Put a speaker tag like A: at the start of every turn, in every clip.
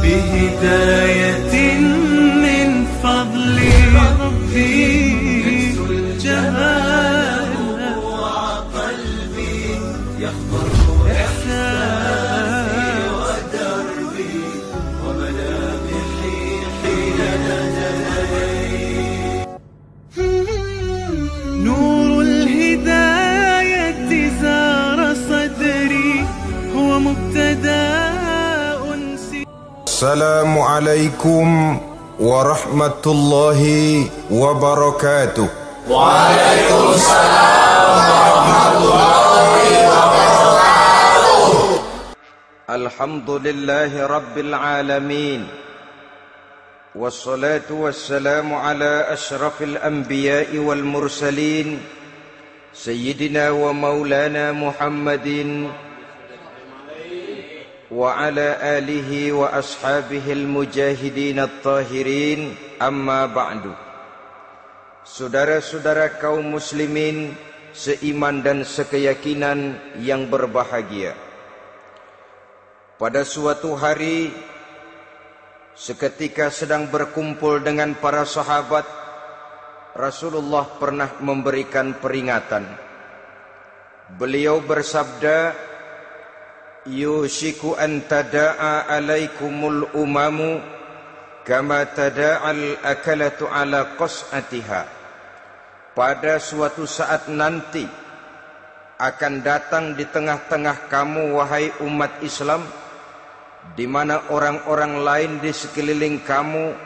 A: بهداية من فضل ربي جمال قلبي يحضر إحساسي ودربي وملامحي حين ناديت. نور الهداية زار صدري هو مبتدأ.
B: السلام عليكم ورحمة الله وبركاته.
C: وعليكم السلام ورحمة الله وبركاته.
B: الحمد لله رب العالمين، والصلاة والسلام على أشرف الأنبياء والمرسلين سيدنا ومولانا محمد وعلى آله وأصحابه المجاهدين الطاهرين. Amma ba'du. Saudara-saudara kaum muslimin seiman dan sekeyakinan yang berbahagia, pada suatu hari seketika sedang berkumpul dengan para sahabat, Rasulullah pernah memberikan peringatan. Beliau bersabda, yushiku an tada'a alaikumul umamu kama tada'al akalatu ala qas'atiha. Pada suatu saat nanti akan datang di tengah-tengah kamu, wahai umat Islam, di mana orang-orang lain di sekeliling kamu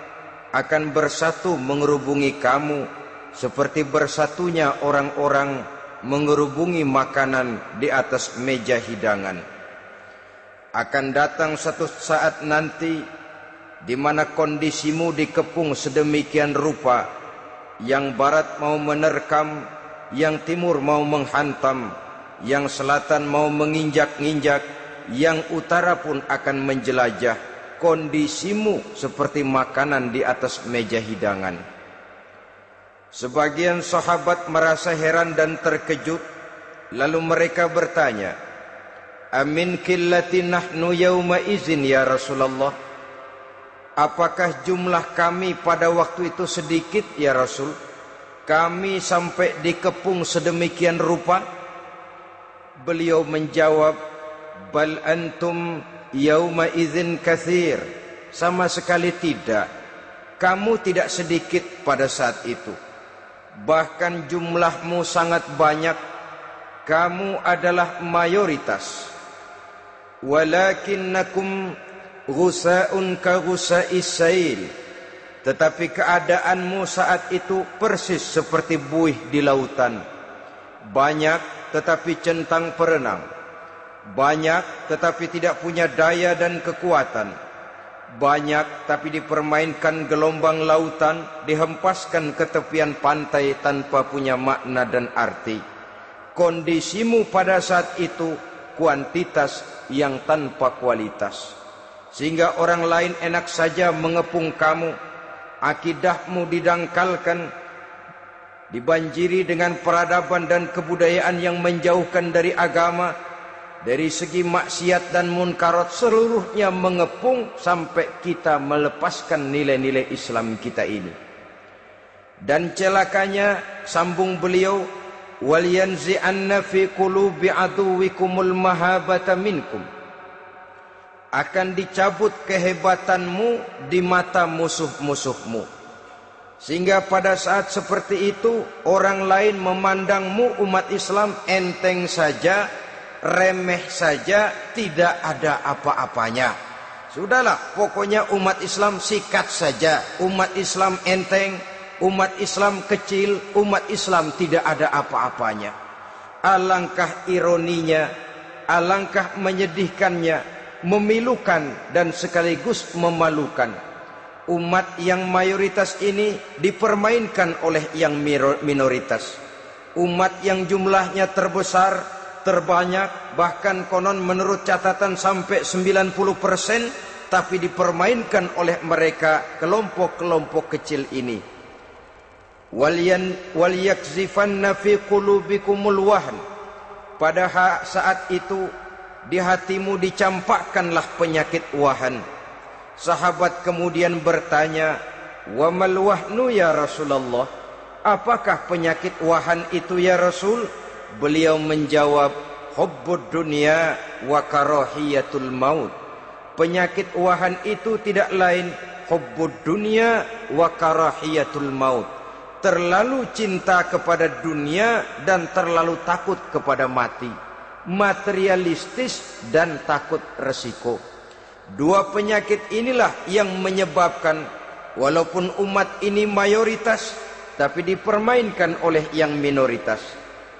B: akan bersatu mengerubungi kamu seperti bersatunya orang-orang mengerubungi makanan di atas meja hidangan. Akan datang satu saat nanti di mana kondisimu dikepung sedemikian rupa, yang barat mau menerkam, yang timur mau menghantam, yang selatan mau menginjak-injak, yang utara pun akan menjelajah. Kondisimu seperti makanan di atas meja hidangan. Sebagian sahabat merasa heran dan terkejut, lalu mereka bertanya, amin qillati nahnu yawma izin ya Rasulullah. Apakah jumlah kami pada waktu itu sedikit ya Rasul? Kami sampai dikepung sedemikian rupa? Beliau menjawab, bal antum yawma izin katsir. Sama sekali tidak. Kamu tidak sedikit pada saat itu. Bahkan jumlahmu sangat banyak. Kamu adalah mayoritas. Walakinnakum ghusa'un ka ghusa'is sail. Tetapi keadaanmu saat itu persis seperti buih di lautan. Banyak tetapi centang perenang. Banyak tetapi tidak punya daya dan kekuatan. Banyak tapi dipermainkan gelombang lautan, dihempaskan ke tepian pantai tanpa punya makna dan arti. Kondisimu pada saat itu kuantitas yang tanpa kualitas, sehingga orang lain enak saja mengepung kamu. Akidahmu didangkalkan, dibanjiri dengan peradaban dan kebudayaan yang menjauhkan dari agama. Dari segi maksiat dan munkarat seluruhnya mengepung sampai kita melepaskan nilai-nilai Islam kita ini. Dan celakanya, sambung beliau, waliyanzi'anna fi qulubi aduwikumul mahabata minkum. Akan dicabut kehebatanmu di mata musuh-musuhmu, sehingga pada saat seperti itu orang lain memandangmu umat Islam enteng saja, remeh saja, tidak ada apa-apanya. Sudahlah, pokoknya umat Islam sikat saja. Umat Islam enteng, umat Islam kecil, umat Islam tidak ada apa-apanya. Alangkah ironinya, alangkah menyedihkannya, memilukan dan sekaligus memalukan. Umat yang mayoritas ini dipermainkan oleh yang minoritas. Umat yang jumlahnya terbesar, terbanyak, bahkan konon menurut catatan sampai 90%, tapi dipermainkan oleh mereka kelompok-kelompok kecil ini. Waliyakzifanna fi qulubikumul wahn. Pada saat itu di hatimu dicampakkanlah penyakit wahan. Sahabat kemudian bertanya, wa mal wahnu ya Rasulullah? Apakah penyakit wahan itu ya Rasul? Beliau menjawab, hubbud dunya wa karahiyatul maut. Penyakit wahan itu tidak lain hubbud dunya wa karahiyatul maut. Terlalu cinta kepada dunia dan terlalu takut kepada mati. Materialistis dan takut resiko. Dua penyakit inilah yang menyebabkan walaupun umat ini mayoritas, tapi dipermainkan oleh yang minoritas.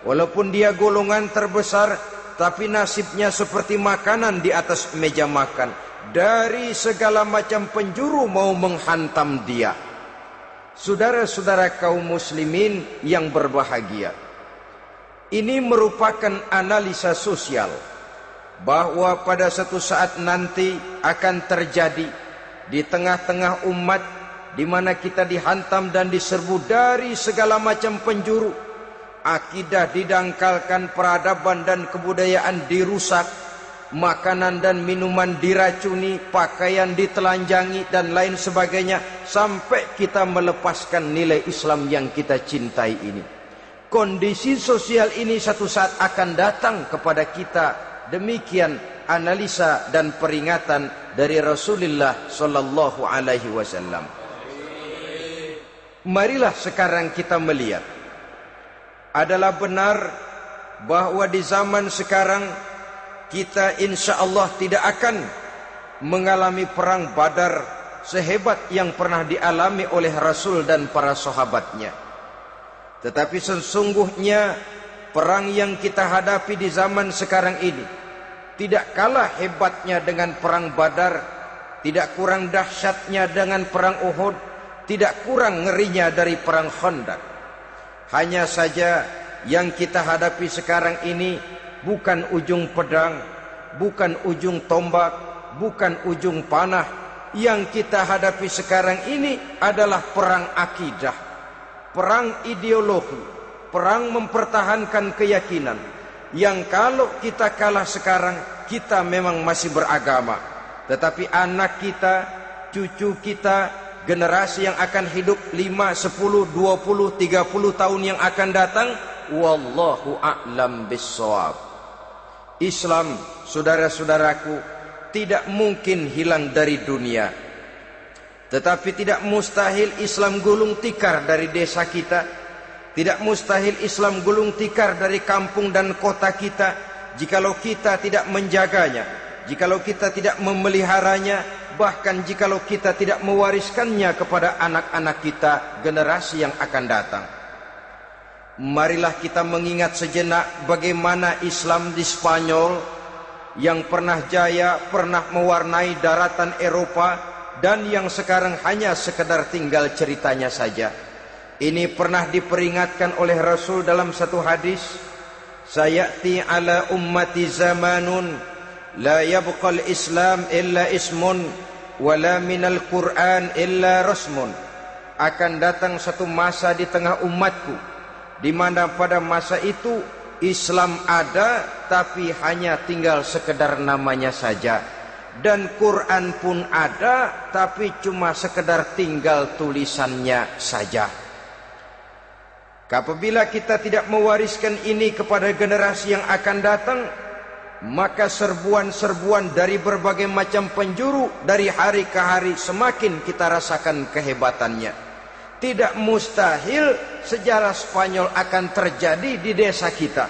B: Walaupun dia golongan terbesar, tapi nasibnya seperti makanan di atas meja makan. Dari segala macam penjuru mau menghantam dia. Saudara-saudara kaum muslimin yang berbahagia, ini merupakan analisa sosial bahwa pada satu saat nanti akan terjadi di tengah-tengah umat di mana kita dihantam dan diserbu dari segala macam penjuru. Akidah didangkalkan, peradaban dan kebudayaan dirusak, makanan dan minuman diracuni, pakaian ditelanjangi dan lain sebagainya, sampai kita melepaskan nilai Islam yang kita cintai ini. Kondisi sosial ini satu saat akan datang kepada kita. Demikian analisa dan peringatan dari Rasulullah sallallahu alaihi wasallam. Marilah sekarang kita melihat, adalah benar bahwa di zaman sekarang kita insya Allah tidak akan mengalami perang Badar sehebat yang pernah dialami oleh Rasul dan para sahabatnya. Tetapi sesungguhnya perang yang kita hadapi di zaman sekarang ini tidak kalah hebatnya dengan perang Badar, tidak kurang dahsyatnya dengan perang Uhud, tidak kurang ngerinya dari perang Khandaq. Hanya saja yang kita hadapi sekarang ini bukan ujung pedang, bukan ujung tombak, bukan ujung panah. Yang kita hadapi sekarang ini adalah perang akidah, perang ideologi, perang mempertahankan keyakinan. Yang kalau kita kalah sekarang, kita memang masih beragama. Tetapi anak kita, cucu kita, generasi yang akan hidup 5, 10, 20, 30 tahun yang akan datang, wallahu a'lam bissawab. Islam, saudara-saudaraku, tidak mungkin hilang dari dunia. Tetapi tidak mustahil Islam gulung tikar dari desa kita. Tidak mustahil Islam gulung tikar dari kampung dan kota kita, jikalau kita tidak menjaganya, jikalau kita tidak memeliharanya, bahkan jikalau kita tidak mewariskannya kepada anak-anak kita, generasi yang akan datang. Marilah kita mengingat sejenak bagaimana Islam di Spanyol yang pernah jaya, pernah mewarnai daratan Eropa, dan yang sekarang hanya sekedar tinggal ceritanya saja. Ini pernah diperingatkan oleh Rasul dalam satu hadis, sayati ala ummati zamanun la yabqal Islam illa ismun wala minal Quran illa rasmun. Akan datang satu masa di tengah umatku di mana pada masa itu Islam ada tapi hanya tinggal sekedar namanya saja, dan Quran pun ada tapi cuma sekedar tinggal tulisannya saja. Apabila kita tidak mewariskan ini kepada generasi yang akan datang, maka serbuan-serbuan dari berbagai macam penjuru dari hari ke hari semakin kita rasakan kehebatannya. Tidak mustahil sejarah Spanyol akan terjadi di desa kita,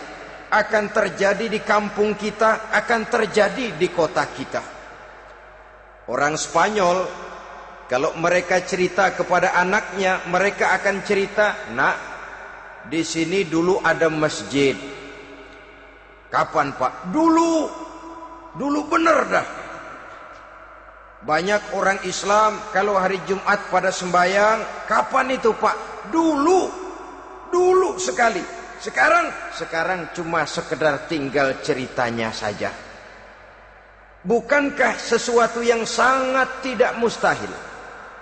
B: akan terjadi di kampung kita, akan terjadi di kota kita. Orang Spanyol, kalau mereka cerita kepada anaknya, mereka akan cerita, nak, di sini dulu ada masjid. Kapan Pak? Dulu bener dah. Banyak orang Islam kalau hari Jumat pada sembahyang. Kapan itu Pak? Dulu sekali. Sekarang cuma sekedar tinggal ceritanya saja. Bukankah sesuatu yang sangat tidak mustahil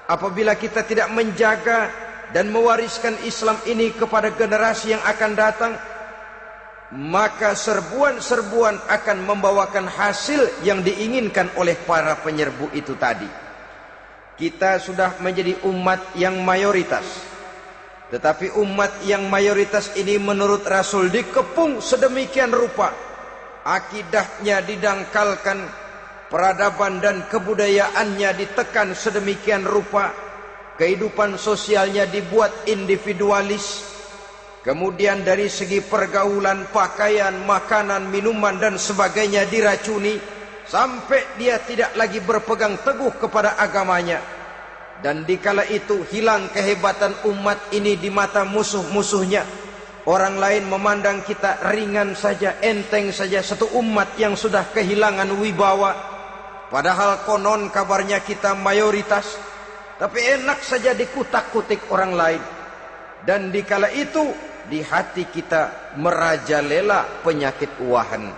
B: apabila kita tidak menjaga dan mewariskan Islam ini kepada generasi yang akan datang? maka serbuan-serbuan akan membawakan hasil yang diinginkan oleh para penyerbu itu tadi. Kita sudah menjadi umat yang mayoritas, tetapi umat yang mayoritas ini menurut Rasul dikepung sedemikian rupa, akidahnya didangkalkan, peradaban dan kebudayaannya ditekan sedemikian rupa, kehidupan sosialnya dibuat individualis, kemudian dari segi pergaulan, pakaian, makanan, minuman dan sebagainya diracuni, sampai dia tidak lagi berpegang teguh kepada agamanya. Dan dikala itu hilang kehebatan umat ini di mata musuh-musuhnya. Orang lain memandang kita ringan saja, enteng saja, satu umat yang sudah kehilangan wibawa. Padahal konon kabarnya kita mayoritas, tapi enak saja dikutak-kutik orang lain. Dan dikala itu di hati kita merajalela penyakit uahan.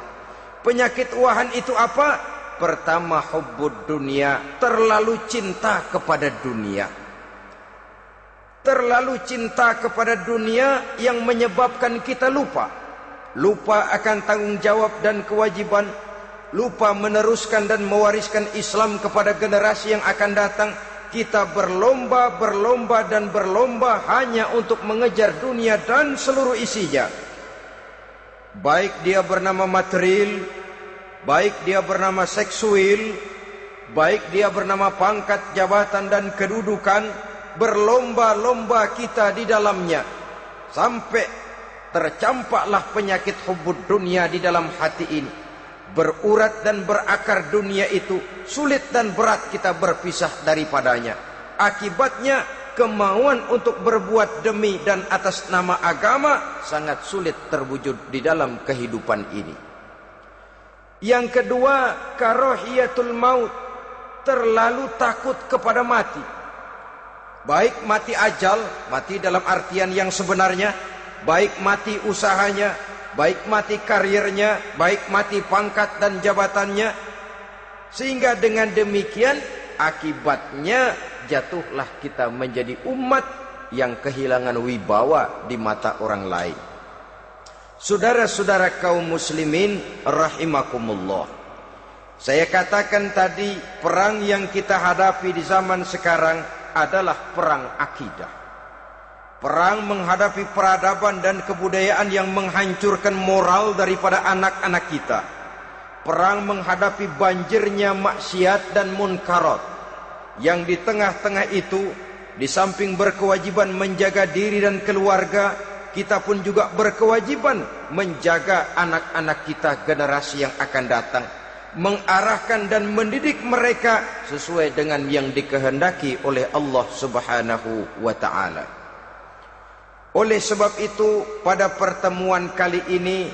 B: Penyakit uahan itu apa? Pertama, hubbud dunia, terlalu cinta kepada dunia. Terlalu cinta kepada dunia yang menyebabkan kita lupa akan tanggung jawab dan kewajiban, lupa meneruskan dan mewariskan Islam kepada generasi yang akan datang. Kita berlomba hanya untuk mengejar dunia dan seluruh isinya. Baik dia bernama material, baik dia bernama seksual, baik dia bernama pangkat, jabatan dan kedudukan, berlomba-lomba kita di dalamnya. Sampai tercampaklah penyakit hubbud dunia di dalam hati ini. Berurat dan berakar dunia itu, sulit dan berat kita berpisah daripadanya. Akibatnya kemauan untuk berbuat demi dan atas nama agama sangat sulit terwujud di dalam kehidupan ini. Yang kedua, karahiyatul maut, terlalu takut kepada mati. Baik mati ajal, mati dalam artian yang sebenarnya, baik mati usahanya, baik mati karirnya, baik mati pangkat dan jabatannya. Sehingga dengan demikian akibatnya jatuhlah kita menjadi umat yang kehilangan wibawa di mata orang lain. Saudara-saudara kaum muslimin rahimakumullah, saya katakan tadi, perang yang kita hadapi di zaman sekarang adalah perang akidah. Perang menghadapi peradaban dan kebudayaan yang menghancurkan moral daripada anak-anak kita. Perang menghadapi banjirnya maksiat dan munkarat. Yang di tengah-tengah itu, di samping berkewajiban menjaga diri dan keluarga, kita pun juga berkewajiban menjaga anak-anak kita, generasi yang akan datang, mengarahkan dan mendidik mereka sesuai dengan yang dikehendaki oleh Allah Subhanahu wa ta'ala. Oleh sebab itu, pada pertemuan kali ini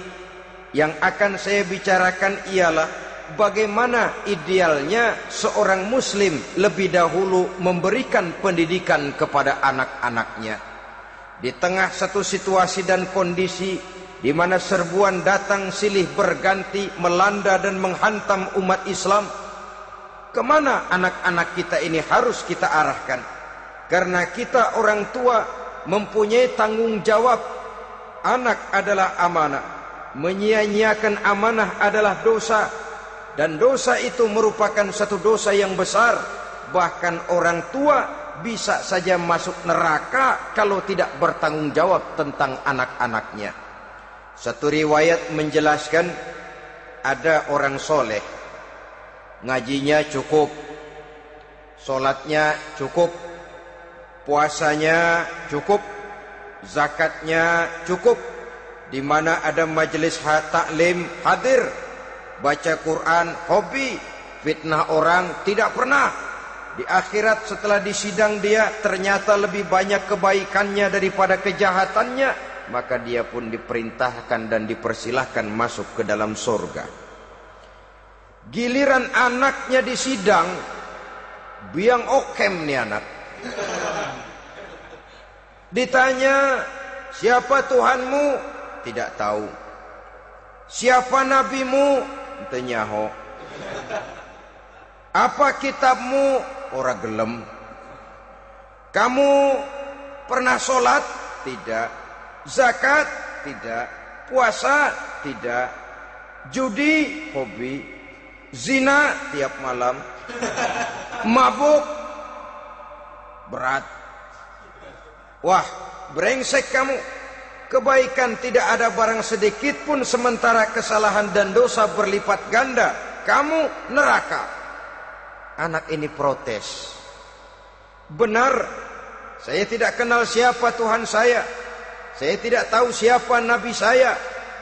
B: yang akan saya bicarakan ialah bagaimana idealnya seorang muslim lebih dahulu memberikan pendidikan kepada anak-anaknya. Di tengah satu situasi dan kondisi di mana serbuan datang silih berganti melanda dan menghantam umat Islam, kemana anak-anak kita ini harus kita arahkan? Karena kita orang tua mempunyai tanggung jawab. Anak adalah amanah, menyia-nyiakan amanah adalah dosa, dan dosa itu merupakan satu dosa yang besar. Bahkan orang tua bisa saja masuk neraka kalau tidak bertanggung jawab tentang anak-anaknya. Satu riwayat menjelaskan, ada orang soleh, ngajinya cukup, sholatnya cukup, puasanya cukup, zakatnya cukup, di mana ada majelis taklim hadir, baca Quran hobi, fitnah orang tidak pernah. Di akhirat setelah disidang dia ternyata lebih banyak kebaikannya daripada kejahatannya, maka dia pun diperintahkan dan dipersilahkan masuk ke dalam surga. Giliran anaknya disidang, biang okem nih anak. Ditanya, siapa Tuhanmu? Tidak tahu. Siapa nabimu? Tenyaho. Apa kitabmu? Ora gelem. Kamu pernah sholat? Tidak. Zakat? Tidak. Puasa? Tidak. Judi? Hobi. Zina? Tiap malam. Mabuk? Berat. Wah, brengsek kamu. Kebaikan tidak ada barang sedikit pun, sementara kesalahan dan dosa berlipat ganda. Kamu neraka. Anak ini protes. Benar, saya tidak kenal siapa Tuhan saya. Saya tidak tahu siapa Nabi saya.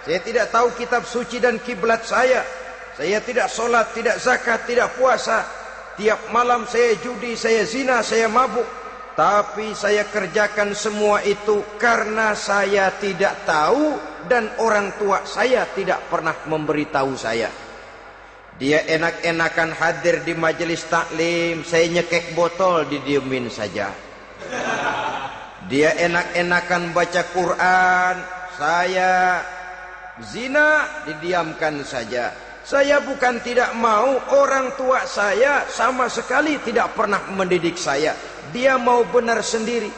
B: Saya tidak tahu kitab suci dan kiblat saya. Saya tidak sholat, tidak zakat, tidak puasa. Tiap malam saya judi, saya zina, saya mabuk. Tapi saya kerjakan semua itu karena saya tidak tahu dan orang tua saya tidak pernah memberitahu saya. Dia enak-enakan hadir di majelis taklim, saya nyekek botol, didiemin saja. Dia enak-enakan baca Quran, saya zina, didiamkan saja. Saya bukan tidak mau, orang tua saya sama sekali tidak pernah mendidik saya. Dia mau benar sendiri.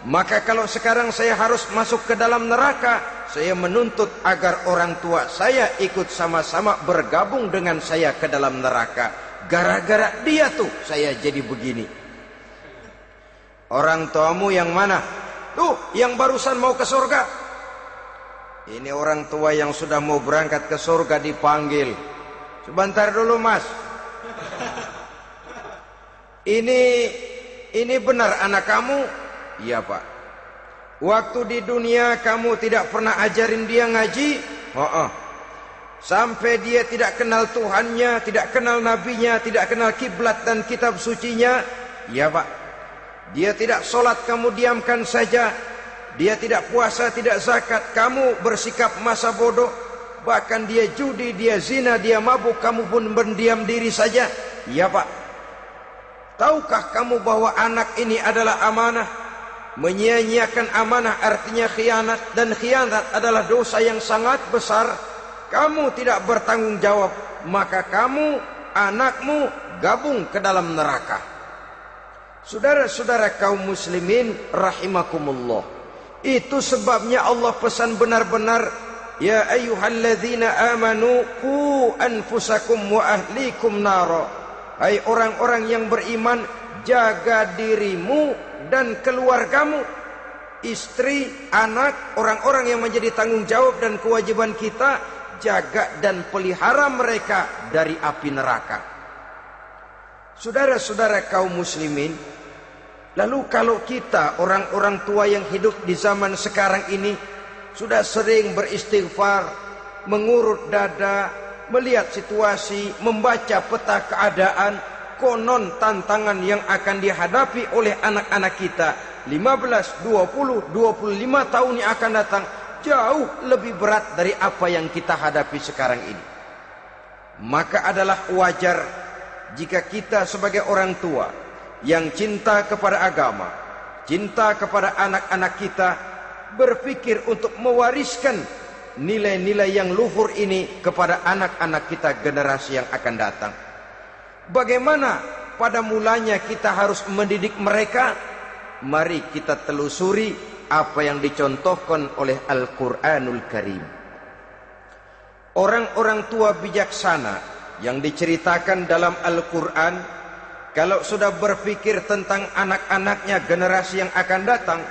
B: Maka kalau sekarang saya harus masuk ke dalam neraka, saya menuntut agar orang tua saya ikut sama-sama bergabung dengan saya ke dalam neraka. Gara-gara dia tuh saya jadi begini. Orang tuamu yang mana? Tuh, yang barusan mau ke surga. Ini orang tua yang sudah mau berangkat ke surga dipanggil. Sebentar dulu mas. Ini benar anak kamu? Iya pak. Waktu di dunia kamu tidak pernah ajarin dia ngaji? Sampai dia tidak kenal Tuhannya, tidak kenal nabinya, tidak kenal kiblat dan kitab sucinya? Iya pak. Dia tidak sholat, kamu diamkan saja. Dia tidak puasa, tidak zakat, kamu bersikap masa bodoh. Bahkan dia judi, dia zina, dia mabuk, kamu pun berdiam diri saja. Iya pak. Tahukah kamu bahwa anak ini adalah amanah? Menyia-nyiakan amanah artinya khianat, dan khianat adalah dosa yang sangat besar. Kamu tidak bertanggung jawab, maka kamu, anakmu gabung ke dalam neraka. Saudara-saudara kaum muslimin rahimakumullah, itu sebabnya Allah pesan benar-benar, ya ayyuhalladzina amanu qu anfusakum wa ahlikum nara. Hai orang-orang yang beriman, jaga dirimu dan keluargamu, istri, anak, orang-orang yang menjadi tanggung jawab dan kewajiban kita, jaga dan pelihara mereka dari api neraka. Saudara-saudara kaum muslimin, lalu kalau kita orang-orang tua yang hidup di zaman sekarang ini sudah sering beristighfar, mengurut dada, melihat situasi, membaca peta keadaan, konon tantangan yang akan dihadapi oleh anak-anak kita 15, 20, 25 tahun yang akan datang jauh lebih berat dari apa yang kita hadapi sekarang ini. Maka adalah wajar jika kita sebagai orang tua yang cinta kepada agama, cinta kepada anak-anak kita, berpikir untuk mewariskan nilai-nilai yang luhur ini kepada anak-anak kita generasi yang akan datang. Bagaimana pada mulanya kita harus mendidik mereka? Mari kita telusuri apa yang dicontohkan oleh Al-Quranul Karim. Orang-orang tua bijaksana yang diceritakan dalam Al-Quran, kalau sudah berpikir tentang anak-anaknya generasi yang akan datang,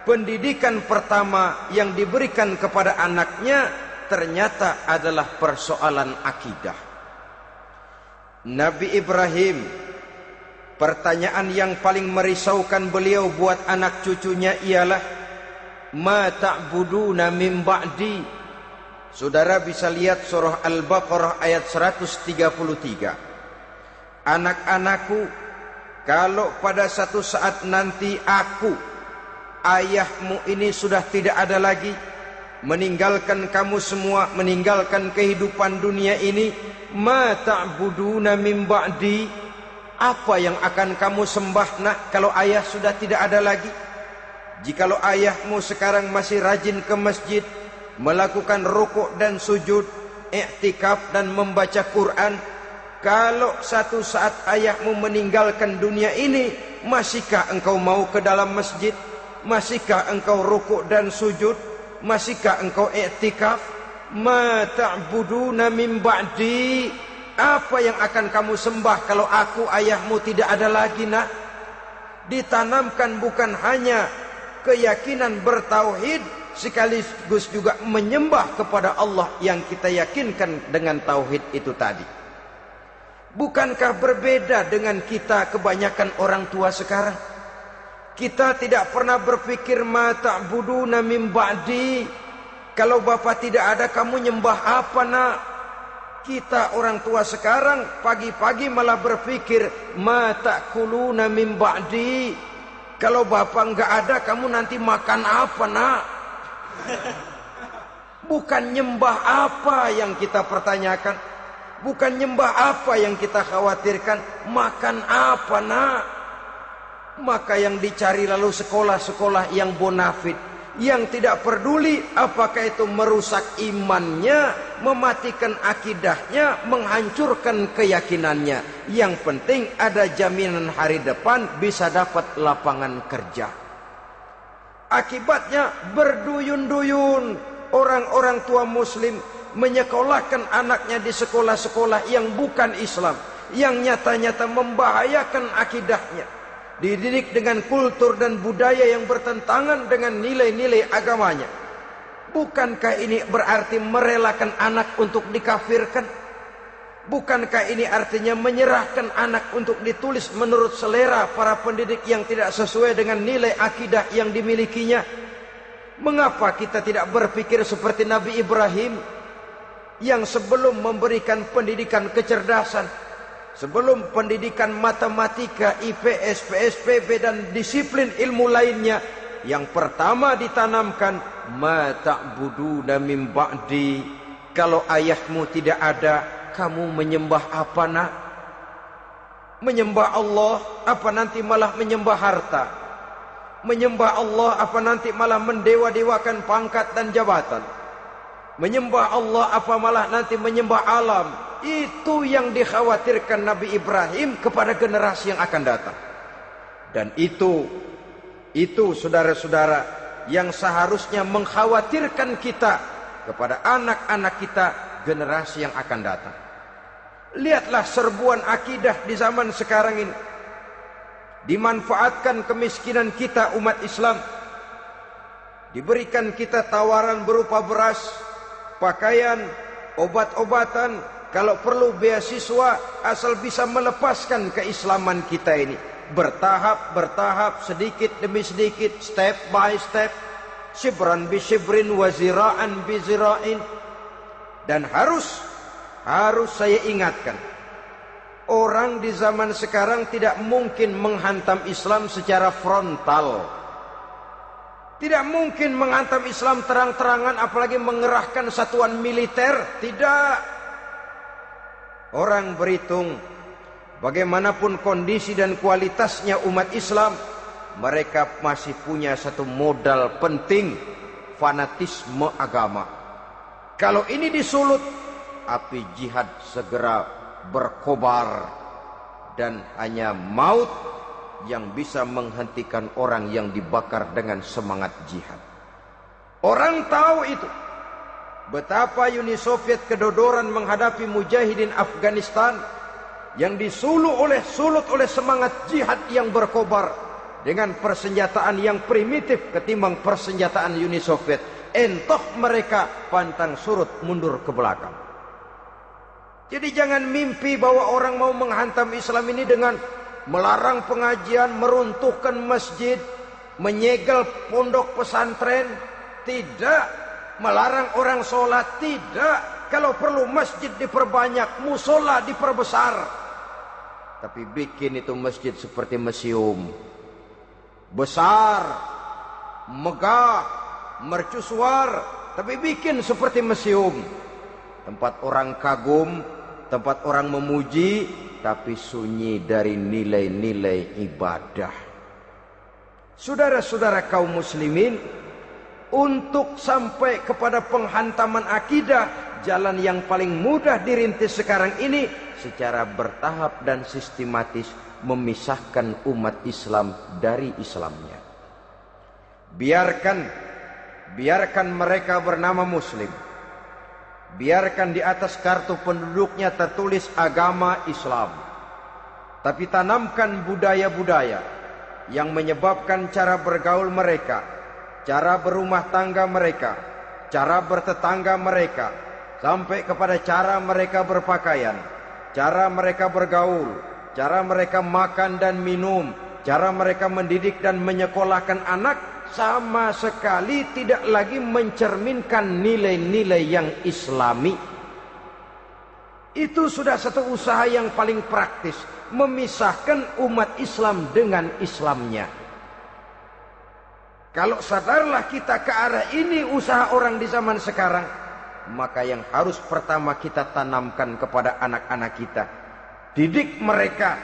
B: pendidikan pertama yang diberikan kepada anaknya ternyata adalah persoalan akidah. Nabi Ibrahim, pertanyaan yang paling merisaukan beliau buat anak cucunya ialah, ma ta'buduna min ba'di. Saudara bisa lihat surah Al-Baqarah ayat 133. Anak-anakku, kalau pada satu saat nanti aku, ayahmu ini sudah tidak ada lagi, meninggalkan kamu semua, meninggalkan kehidupan dunia ini, ma ta'buduna min ba'di, apa yang akan kamu sembah nak kalau ayah sudah tidak ada lagi? Jikalau ayahmu sekarang masih rajin ke masjid, melakukan rukuk dan sujud, i'tikaf dan membaca Quran, kalau satu saat ayahmu meninggalkan dunia ini, masihkah engkau mau ke dalam masjid? Masihkah engkau rukuk dan sujud? Masihkah engkau i'tikaf? ma ta'buduna min ba'di, apa yang akan kamu sembah kalau aku ayahmu tidak ada lagi, nak? Ditanamkan bukan hanya keyakinan bertauhid, sekaligus juga menyembah kepada Allah yang kita yakinkan dengan tauhid itu tadi. Bukankah berbeda dengan kita kebanyakan orang tua sekarang? Kita tidak pernah berpikir ma ta'buduna min ba'di, kalau bapak tidak ada kamu nyembah apa, nak? Kita orang tua sekarang pagi-pagi malah berpikir ma ta'kuluna min ba'di, kalau bapak enggak ada kamu nanti makan apa, nak? Bukan nyembah apa yang kita pertanyakan, bukan nyembah apa yang kita khawatirkan, makan apa, nak? Maka yang dicari lalu sekolah-sekolah yang bonafit, yang tidak peduli apakah itu merusak imannya, mematikan akidahnya, menghancurkan keyakinannya. Yang penting ada jaminan hari depan bisa dapat lapangan kerja. Akibatnya berduyun-duyun orang-orang tua muslim menyekolahkan anaknya di sekolah-sekolah yang bukan Islam, yang nyata-nyata membahayakan akidahnya, dididik dengan kultur dan budaya yang bertentangan dengan nilai-nilai agamanya. Bukankah ini berarti merelakan anak untuk dikafirkan? Bukankah ini artinya menyerahkan anak untuk ditulis menurut selera para pendidik yang tidak sesuai dengan nilai akidah yang dimilikinya? Mengapa kita tidak berpikir seperti Nabi Ibrahim, yang sebelum memberikan pendidikan kecerdasan, sebelum pendidikan matematika, IPS, PSPB dan disiplin ilmu lainnya, yang pertama ditanamkan ma ta'buduna min ba'di, kalau ayahmu tidak ada kamu menyembah apa, nak? Menyembah Allah apa nanti malah menyembah harta? Menyembah Allah apa nanti malah mendewa-dewakan pangkat dan jabatan? Menyembah Allah apa malah nanti menyembah alam? Itu yang dikhawatirkan Nabi Ibrahim kepada generasi yang akan datang. Dan itu saudara-saudara yang seharusnya mengkhawatirkan kita kepada anak-anak kita, generasi yang akan datang. Lihatlah serbuan akidah di zaman sekarang ini. Dimanfaatkan kemiskinan kita umat Islam. Diberikan kita tawaran berupa beras, pakaian, obat-obatan, kalau perlu beasiswa, asal bisa melepaskan keislaman kita ini. Bertahap, sedikit demi sedikit, step by step, shibran bi shibrin wa zira'an bi zira'in. Dan harus saya ingatkan, orang di zaman sekarang tidak mungkin menghantam Islam secara frontal. Tidak mungkin menghantam Islam terang-terangan, apalagi mengerahkan satuan militer. Tidak. Orang berhitung bagaimanapun kondisi dan kualitasnya umat Islam, mereka masih punya satu modal penting, fanatisme agama. Kalau ini disulut, api jihad segera berkobar, dan hanya maut yang bisa menghentikan orang yang dibakar dengan semangat jihad. Orang tahu itu. Betapa Uni Soviet kedodoran menghadapi mujahidin Afghanistan yang disulut oleh semangat jihad yang berkobar dengan persenjataan yang primitif ketimbang persenjataan Uni Soviet. Entah mereka pantang surut mundur ke belakang. Jadi jangan mimpi bahwa orang mau menghantam Islam ini dengan melarang pengajian, meruntuhkan masjid, menyegel pondok pesantren. Tidak. Melarang orang sholat. Tidak. Kalau perlu masjid diperbanyak, musola diperbesar. Tapi bikin itu masjid seperti museum. Besar, megah, mercusuar, tapi bikin seperti museum. Tempat orang kagum, tempat orang memuji, tapi sunyi dari nilai-nilai ibadah. Saudara-saudara kaum muslimin, untuk sampai kepada penghantaman akidah, jalan yang paling mudah dirintis sekarang ini secara bertahap dan sistematis, memisahkan umat Islam dari Islamnya. Biarkan mereka bernama muslim, biarkan di atas kartu penduduknya tertulis agama Islam. Tapi tanamkan budaya-budaya yang menyebabkan cara bergaul mereka, cara berumah tangga mereka, cara bertetangga mereka, sampai kepada cara mereka berpakaian, cara mereka bergaul, cara mereka makan dan minum, cara mereka mendidik dan menyekolahkan anak, sama sekali tidak lagi mencerminkan nilai-nilai yang Islami. Itu sudah satu usaha yang paling praktis, memisahkan umat Islam dengan Islamnya. Kalau sadarlah kita ke arah ini usaha orang di zaman sekarang, maka yang harus pertama kita tanamkan kepada anak-anak kita, didik mereka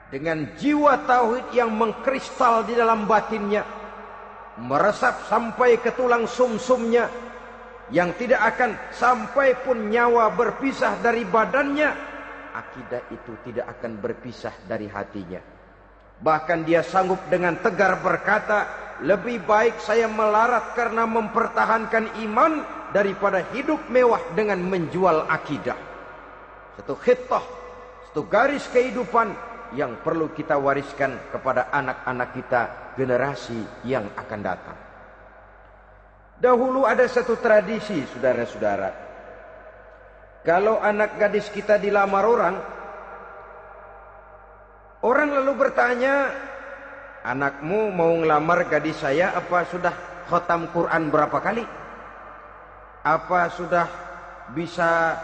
B: dengan jiwa tauhid yang mengkristal di dalam batinnya, meresap sampai ke tulang sumsumnya, yang tidak akan sampai pun nyawa berpisah dari badannya, akidah itu tidak akan berpisah dari hatinya. Bahkan dia sanggup dengan tegar berkata, lebih baik saya melarat karena mempertahankan iman daripada hidup mewah dengan menjual akidah. Satu khitah, satu garis kehidupan yang perlu kita wariskan kepada anak-anak kita, generasi yang akan datang. Dahulu ada satu tradisi, saudara-saudara. Kalau anak gadis kita dilamar orang, orang lalu bertanya, anakmu mau ngelamar gadis saya, apa sudah khatam Quran berapa kali? Apa sudah bisa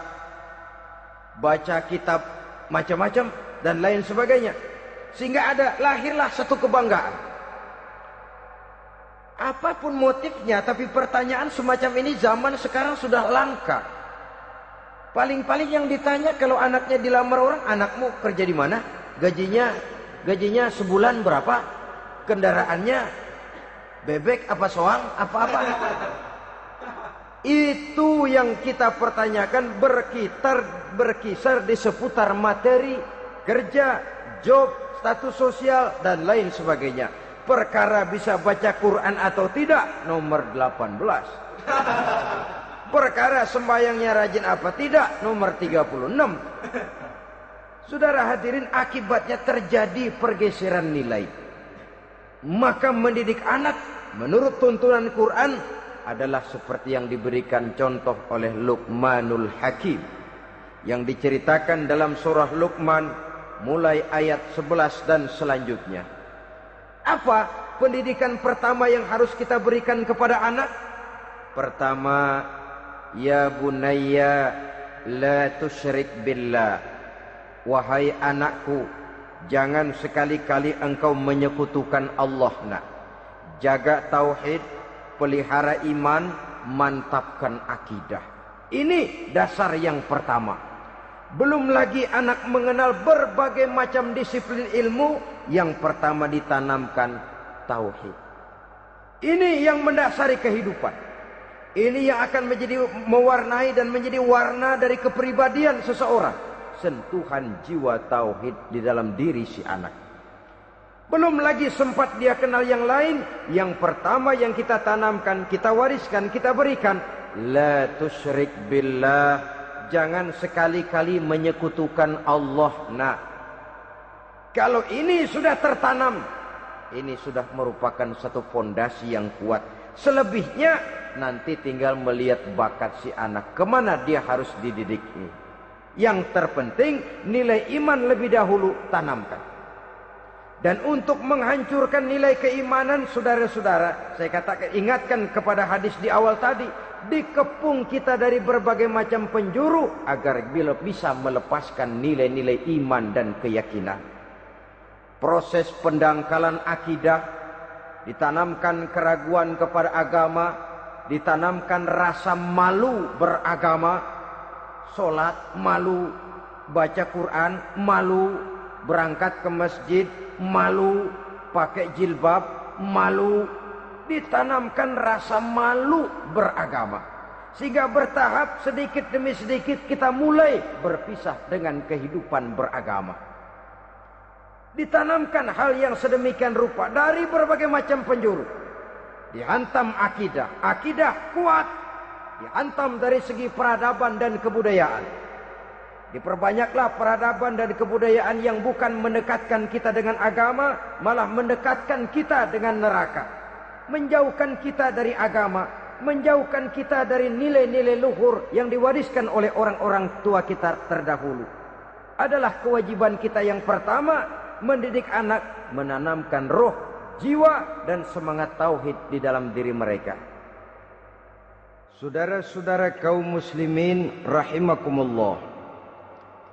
B: baca kitab macam-macam dan lain sebagainya? Sehingga lahirlah satu kebanggaan. Apapun motifnya, tapi pertanyaan semacam ini zaman sekarang sudah langka. Paling-paling yang ditanya kalau anaknya dilamar orang, anakmu kerja di mana? Gajinya sebulan berapa? Kendaraannya bebek apa soang? Apa-apa? Itu yang kita pertanyakan, berkisar di seputar materi, kerja, job, status sosial, dan lain sebagainya. Perkara bisa baca Quran atau tidak, nomor 18. Perkara sembahyangnya rajin apa tidak, nomor 36. Saudara hadirin, akibatnya terjadi pergeseran nilai. Maka mendidik anak menurut tuntunan Quran adalah seperti yang diberikan contoh oleh Luqmanul Hakim, yang diceritakan dalam surah Luqman mulai ayat 11 dan selanjutnya. Apa pendidikan pertama yang harus kita berikan kepada anak? Pertama, ya bunayya la tusyrik billah. Wahai anakku, jangan sekali-kali engkau menyekutukan Allah. Nak, jaga tauhid, pelihara iman, mantapkan akidah. Ini dasar yang pertama. Belum lagi anak mengenal berbagai macam disiplin ilmu, yang pertama ditanamkan tauhid. Ini yang mendasari kehidupan. Ini yang akan menjadi mewarnai dan menjadi warna dari kepribadian seseorang. Sentuhan jiwa tauhid di dalam diri si anak. Belum lagi sempat dia kenal yang lain. Yang pertama yang kita tanamkan, kita wariskan, kita berikan, la tusyrik billah. Jangan sekali-kali menyekutukan Allah. Nah, kalau ini sudah tertanam, ini sudah merupakan satu fondasi yang kuat. Selebihnya nanti tinggal melihat bakat si anak, kemana dia harus dididik. Yang terpenting nilai iman lebih dahulu tanamkan. Dan untuk menghancurkan nilai keimanan, saudara-saudara, saya katakan, ingatkan kepada hadis di awal tadi, dikepung kita dari berbagai macam penjuru agar bila bisa melepaskan nilai-nilai iman dan keyakinan. Proses pendangkalan akidah, ditanamkan keraguan kepada agama, ditanamkan rasa malu beragama, sholat malu, baca Quran malu, berangkat ke masjid malu, pakai jilbab malu. Ditanamkan rasa malu beragama, sehingga bertahap sedikit demi sedikit kita mulai berpisah dengan kehidupan beragama. Ditanamkan hal yang sedemikian rupa dari berbagai macam penjuru. Dihantam akidah, akidah kuat, dihantam dari segi peradaban dan kebudayaan. Diperbanyaklah peradaban dan kebudayaan yang bukan mendekatkan kita dengan agama, malah mendekatkan kita dengan neraka. Menjauhkan kita dari agama, menjauhkan kita dari nilai-nilai luhur yang diwariskan oleh orang-orang tua kita terdahulu. Adalah kewajiban kita yang pertama, mendidik anak, menanamkan roh, jiwa, dan semangat tauhid di dalam diri mereka. Saudara-saudara kaum muslimin rahimakumullah.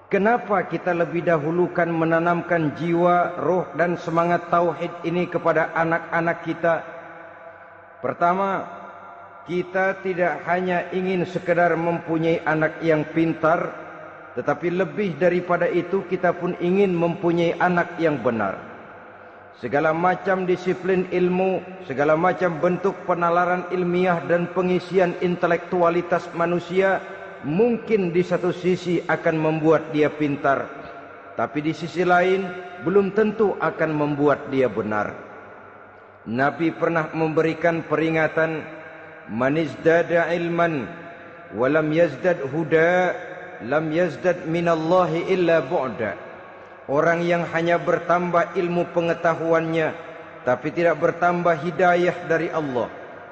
B: Kenapa kita lebih dahulukan menanamkan jiwa, roh, dan semangat tauhid ini kepada anak-anak kita? Pertama, kita tidak hanya ingin sekedar mempunyai anak yang pintar, tetapi lebih daripada itu kita pun ingin mempunyai anak yang benar. Segala macam disiplin ilmu, segala macam bentuk penalaran ilmiah dan pengisian intelektualitas manusia mungkin di satu sisi akan membuat dia pintar, tapi di sisi lain belum tentu akan membuat dia benar. Nabi pernah memberikan peringatan, man izdada ilman walam yazdad huda lam yazdad minallahi illa bu'da. Orang yang hanya bertambah ilmu pengetahuannya tapi tidak bertambah hidayah dari Allah,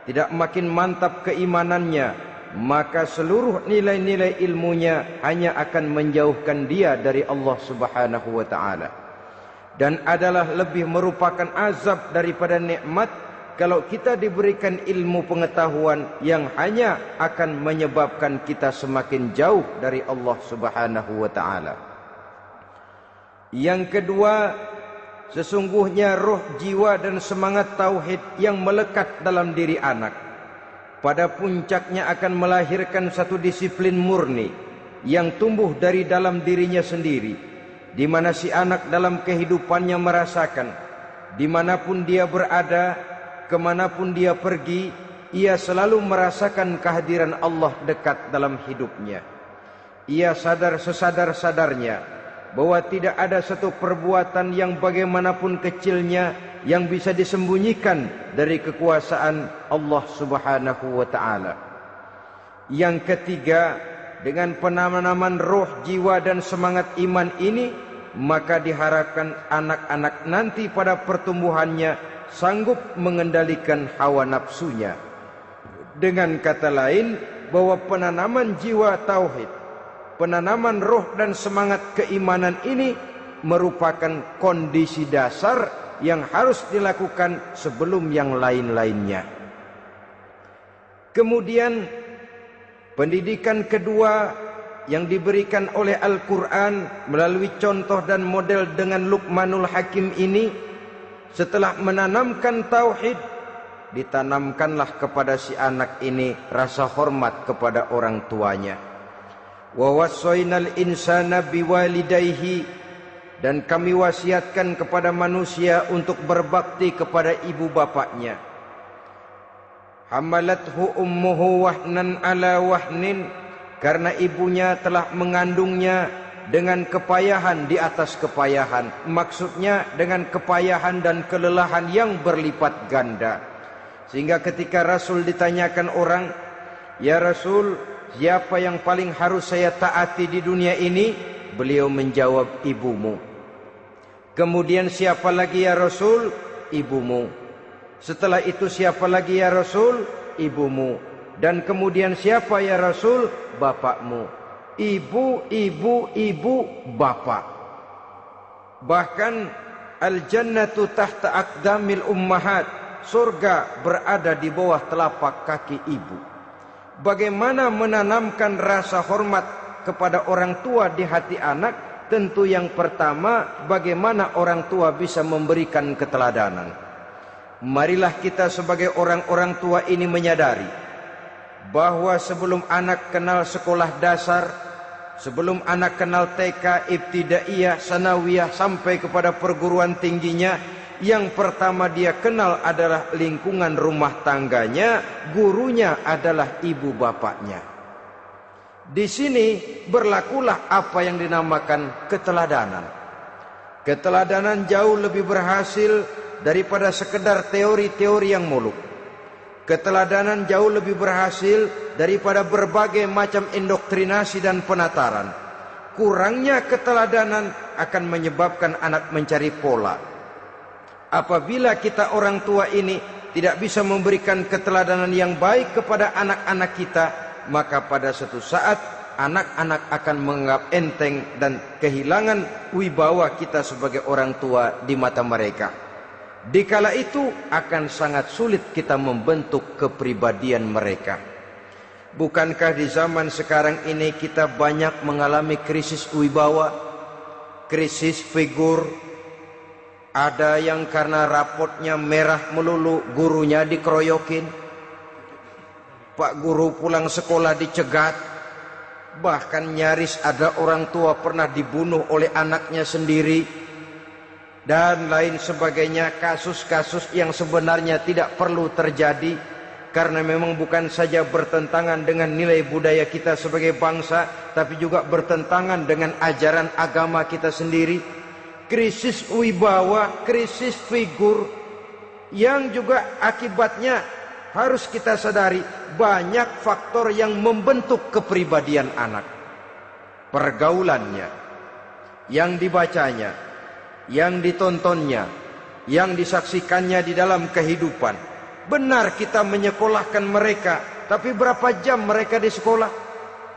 B: tidak makin mantap keimanannya, maka seluruh nilai-nilai ilmunya hanya akan menjauhkan dia dari Allah Subhanahu wa taala. Dan adalah lebih merupakan azab daripada nikmat kalau kita diberikan ilmu pengetahuan yang hanya akan menyebabkan kita semakin jauh dari Allah Subhanahu wa taala. Yang kedua, sesungguhnya roh, jiwa, dan semangat tauhid yang melekat dalam diri anak pada puncaknya akan melahirkan satu disiplin murni yang tumbuh dari dalam dirinya sendiri, di mana si anak dalam kehidupannya merasakan, dimanapun dia berada, kemanapun dia pergi, ia selalu merasakan kehadiran Allah dekat dalam hidupnya. Ia sadar sesadar-sadarnya bahwa tidak ada satu perbuatan yang bagaimanapun kecilnya yang bisa disembunyikan dari kekuasaan Allah Subhanahu wa taala. Yang ketiga, dengan penanaman roh, jiwa, dan semangat iman ini, maka diharapkan anak-anak nanti pada pertumbuhannya sanggup mengendalikan hawa nafsunya. Dengan kata lain, bahwa penanaman jiwa tauhid, penanaman roh dan semangat keimanan ini merupakan kondisi dasar yang harus dilakukan sebelum yang lain-lainnya. Kemudian pendidikan kedua yang diberikan oleh Al-Quran melalui contoh dan model dengan Luqmanul Hakim ini, setelah menanamkan tauhid, ditanamkanlah kepada si anak ini rasa hormat kepada orang tuanya. Wa wassaynal insana biwalidayhi, dan kami wasiatkan kepada manusia untuk berbakti kepada ibu bapaknya. Hamalathu ummuhu wahnan ala wahnin, karena ibunya telah mengandungnya dengan kepayahan di atas kepayahan. Maksudnya dengan kepayahan dan kelelahan yang berlipat ganda. Sehingga ketika Rasul ditanyakan orang, "Ya Rasul, siapa yang paling harus saya taati di dunia ini?" Beliau menjawab, "Ibumu." Kemudian, "Siapa lagi ya Rasul?" "Ibumu." Setelah itu, "Siapa lagi ya Rasul?" "Ibumu." Dan kemudian, "Siapa ya Rasul?" "Bapakmu." Ibu, ibu, ibu, bapak. Bahkan al-jannatu tahta aqdamil ummahat, surga berada di bawah telapak kaki ibu. Bagaimana menanamkan rasa hormat kepada orang tua di hati anak? Tentu yang pertama, bagaimana orang tua bisa memberikan keteladanan. Marilah kita sebagai orang-orang tua ini menyadari bahwa sebelum anak kenal sekolah dasar, sebelum anak kenal TK, ibtidaiyah, sanawiyah, sampai kepada perguruan tingginya, yang pertama dia kenal adalah lingkungan rumah tangganya, gurunya adalah ibu bapaknya. Di sini berlakulah apa yang dinamakan keteladanan. Keteladanan jauh lebih berhasil daripada sekedar teori-teori yang muluk. Keteladanan jauh lebih berhasil daripada berbagai macam indoktrinasi dan penataran. Kurangnya keteladanan akan menyebabkan anak mencari pola. Apabila kita orang tua ini tidak bisa memberikan keteladanan yang baik kepada anak-anak kita, maka pada suatu saat anak-anak akan menganggap enteng dan kehilangan wibawa kita sebagai orang tua di mata mereka. Dikala itu akan sangat sulit kita membentuk kepribadian mereka. Bukankah di zaman sekarang ini kita banyak mengalami krisis wibawa, krisis figur? Ada yang karena rapotnya merah melulu, gurunya dikeroyokin. Pak guru pulang sekolah dicegat. Bahkan nyaris ada orang tua pernah dibunuh oleh anaknya sendiri. Dan lain sebagainya, kasus-kasus yang sebenarnya tidak perlu terjadi, karena memang bukan saja bertentangan dengan nilai budaya kita sebagai bangsa, tapi juga bertentangan dengan ajaran agama kita sendiri. Krisis wibawa, krisis figur, yang juga akibatnya harus kita sadari banyak faktor yang membentuk kepribadian anak. Pergaulannya, yang dibacanya, yang ditontonnya, yang disaksikannya di dalam kehidupan. Benar kita menyekolahkan mereka, tapi berapa jam mereka di sekolah?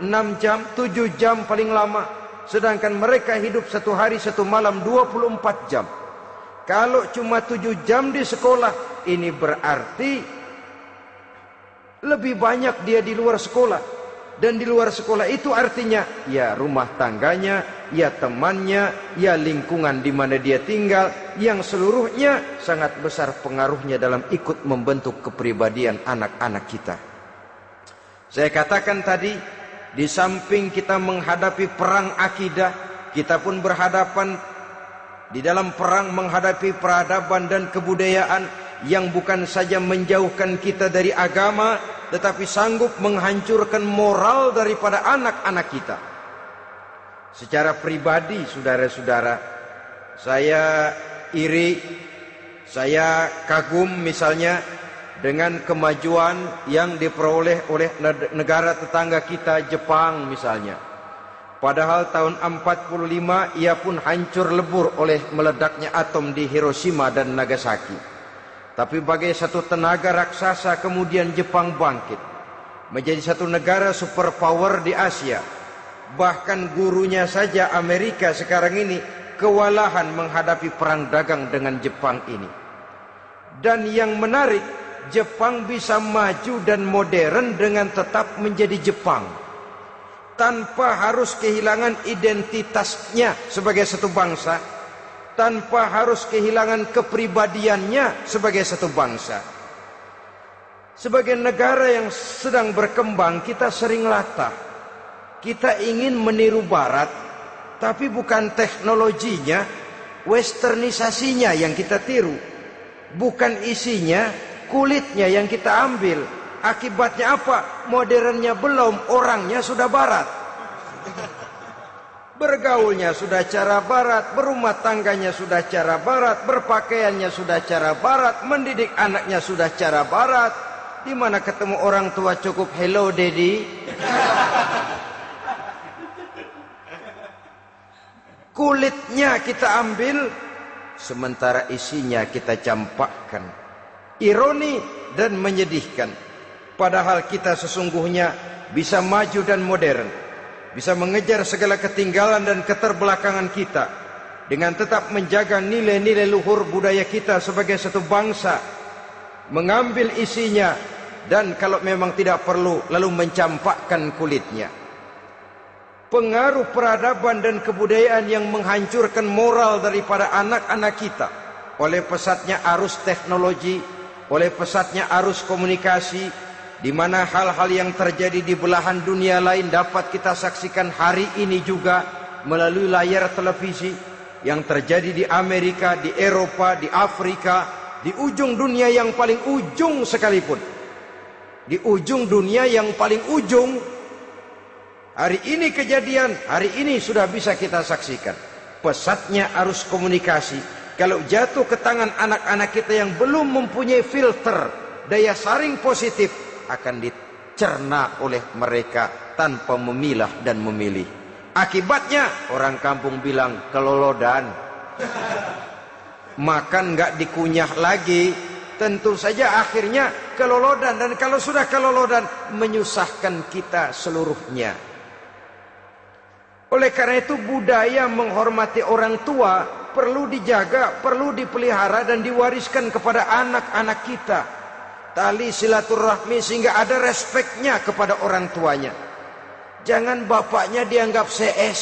B: 6 jam, 7 jam paling lama. Sedangkan mereka hidup satu hari satu malam 24 jam. Kalau cuma 7 jam di sekolah, ini berarti lebih banyak dia di luar sekolah. Dan di luar sekolah itu artinya ya rumah tangganya, ya temannya, ya lingkungan di mana dia tinggal, yang seluruhnya sangat besar pengaruhnya dalam ikut membentuk kepribadian anak-anak kita. Saya katakan tadi, di samping kita menghadapi perang akidah, kita pun berhadapan di dalam perang menghadapi peradaban dan kebudayaan yang bukan saja menjauhkan kita dari agama, tetapi sanggup menghancurkan moral daripada anak-anak kita. Secara pribadi, saudara-saudara, saya iri, saya kagum misalnya dengan kemajuan yang diperoleh oleh negara tetangga kita, Jepang misalnya. Padahal tahun 45 ia pun hancur lebur oleh meledaknya atom di Hiroshima dan Nagasaki. Tapi bagai satu tenaga raksasa kemudian Jepang bangkit menjadi satu negara superpower di Asia. Bahkan gurunya saja Amerika sekarang ini kewalahan menghadapi perang dagang dengan Jepang ini. Dan yang menarik, Jepang bisa maju dan modern dengan tetap menjadi Jepang, tanpa harus kehilangan identitasnya sebagai satu bangsa, tanpa harus kehilangan kepribadiannya sebagai satu bangsa. Sebagai negara yang sedang berkembang, kita sering latah. Kita ingin meniru Barat, tapi bukan teknologinya, westernisasinya yang kita tiru. Bukan isinya, kulitnya yang kita ambil. Akibatnya apa? Modernnya belum, orangnya sudah Barat. Bergaulnya sudah cara Barat, berumah tangganya sudah cara Barat, berpakaiannya sudah cara Barat, mendidik anaknya sudah cara Barat. Di mana ketemu orang tua cukup hello daddy. Kulitnya kita ambil, sementara isinya kita campakkan. Ironi dan menyedihkan. Padahal kita sesungguhnya bisa maju dan modern, bisa mengejar segala ketinggalan dan keterbelakangan kita, dengan tetap menjaga nilai-nilai luhur budaya kita sebagai satu bangsa, mengambil isinya, dan kalau memang tidak perlu, lalu mencampakkan kulitnya. Pengaruh peradaban dan kebudayaan yang menghancurkan moral daripada anak-anak kita, oleh pesatnya arus teknologi, oleh pesatnya arus komunikasi, di mana hal-hal yang terjadi di belahan dunia lain dapat kita saksikan hari ini juga melalui layar televisi. Yang terjadi di Amerika, di Eropa, di Afrika, di ujung dunia yang paling ujung sekalipun, di ujung dunia yang paling ujung, hari ini kejadian, hari ini sudah bisa kita saksikan. Pesatnya arus komunikasi, kalau jatuh ke tangan anak-anak kita yang belum mempunyai filter, daya saring positif akan dicerna oleh mereka tanpa memilah dan memilih. Akibatnya orang kampung bilang kelolodan. Makan nggak dikunyah lagi, tentu saja akhirnya kelolodan. Dan kalau sudah kelolodan, menyusahkan kita seluruhnya. Oleh karena itu budaya menghormati orang tua perlu dijaga, perlu dipelihara dan diwariskan kepada anak-anak kita. Tali silaturahmi sehingga ada respeknya kepada orang tuanya. Jangan bapaknya dianggap CS,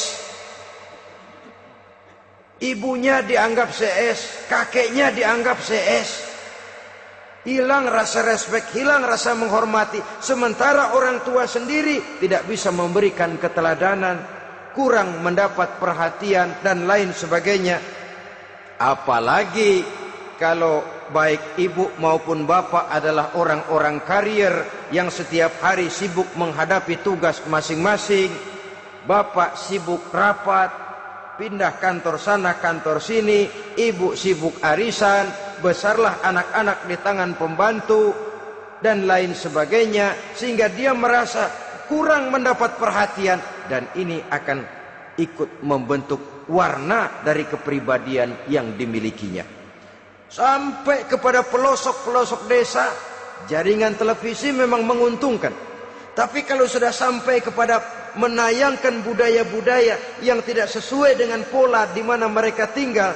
B: ibunya dianggap CS, kakeknya dianggap CS. Hilang rasa respek, hilang rasa menghormati. Sementara orang tua sendiri tidak bisa memberikan keteladanan, kurang mendapat perhatian dan lain sebagainya. Apalagi kalau baik ibu maupun bapak adalah orang-orang karier yang setiap hari sibuk menghadapi tugas masing-masing. Bapak sibuk rapat, pindah kantor sana kantor sini, ibu sibuk arisan, besarlah anak-anak di tangan pembantu dan lain sebagainya, sehingga dia merasa kurang mendapat perhatian, dan ini akan ikut membentuk warna dari kepribadian yang dimilikinya. Sampai kepada pelosok-pelosok desa, jaringan televisi memang menguntungkan. Tapi kalau sudah sampai kepada menayangkan budaya-budaya yang tidak sesuai dengan pola di mana mereka tinggal,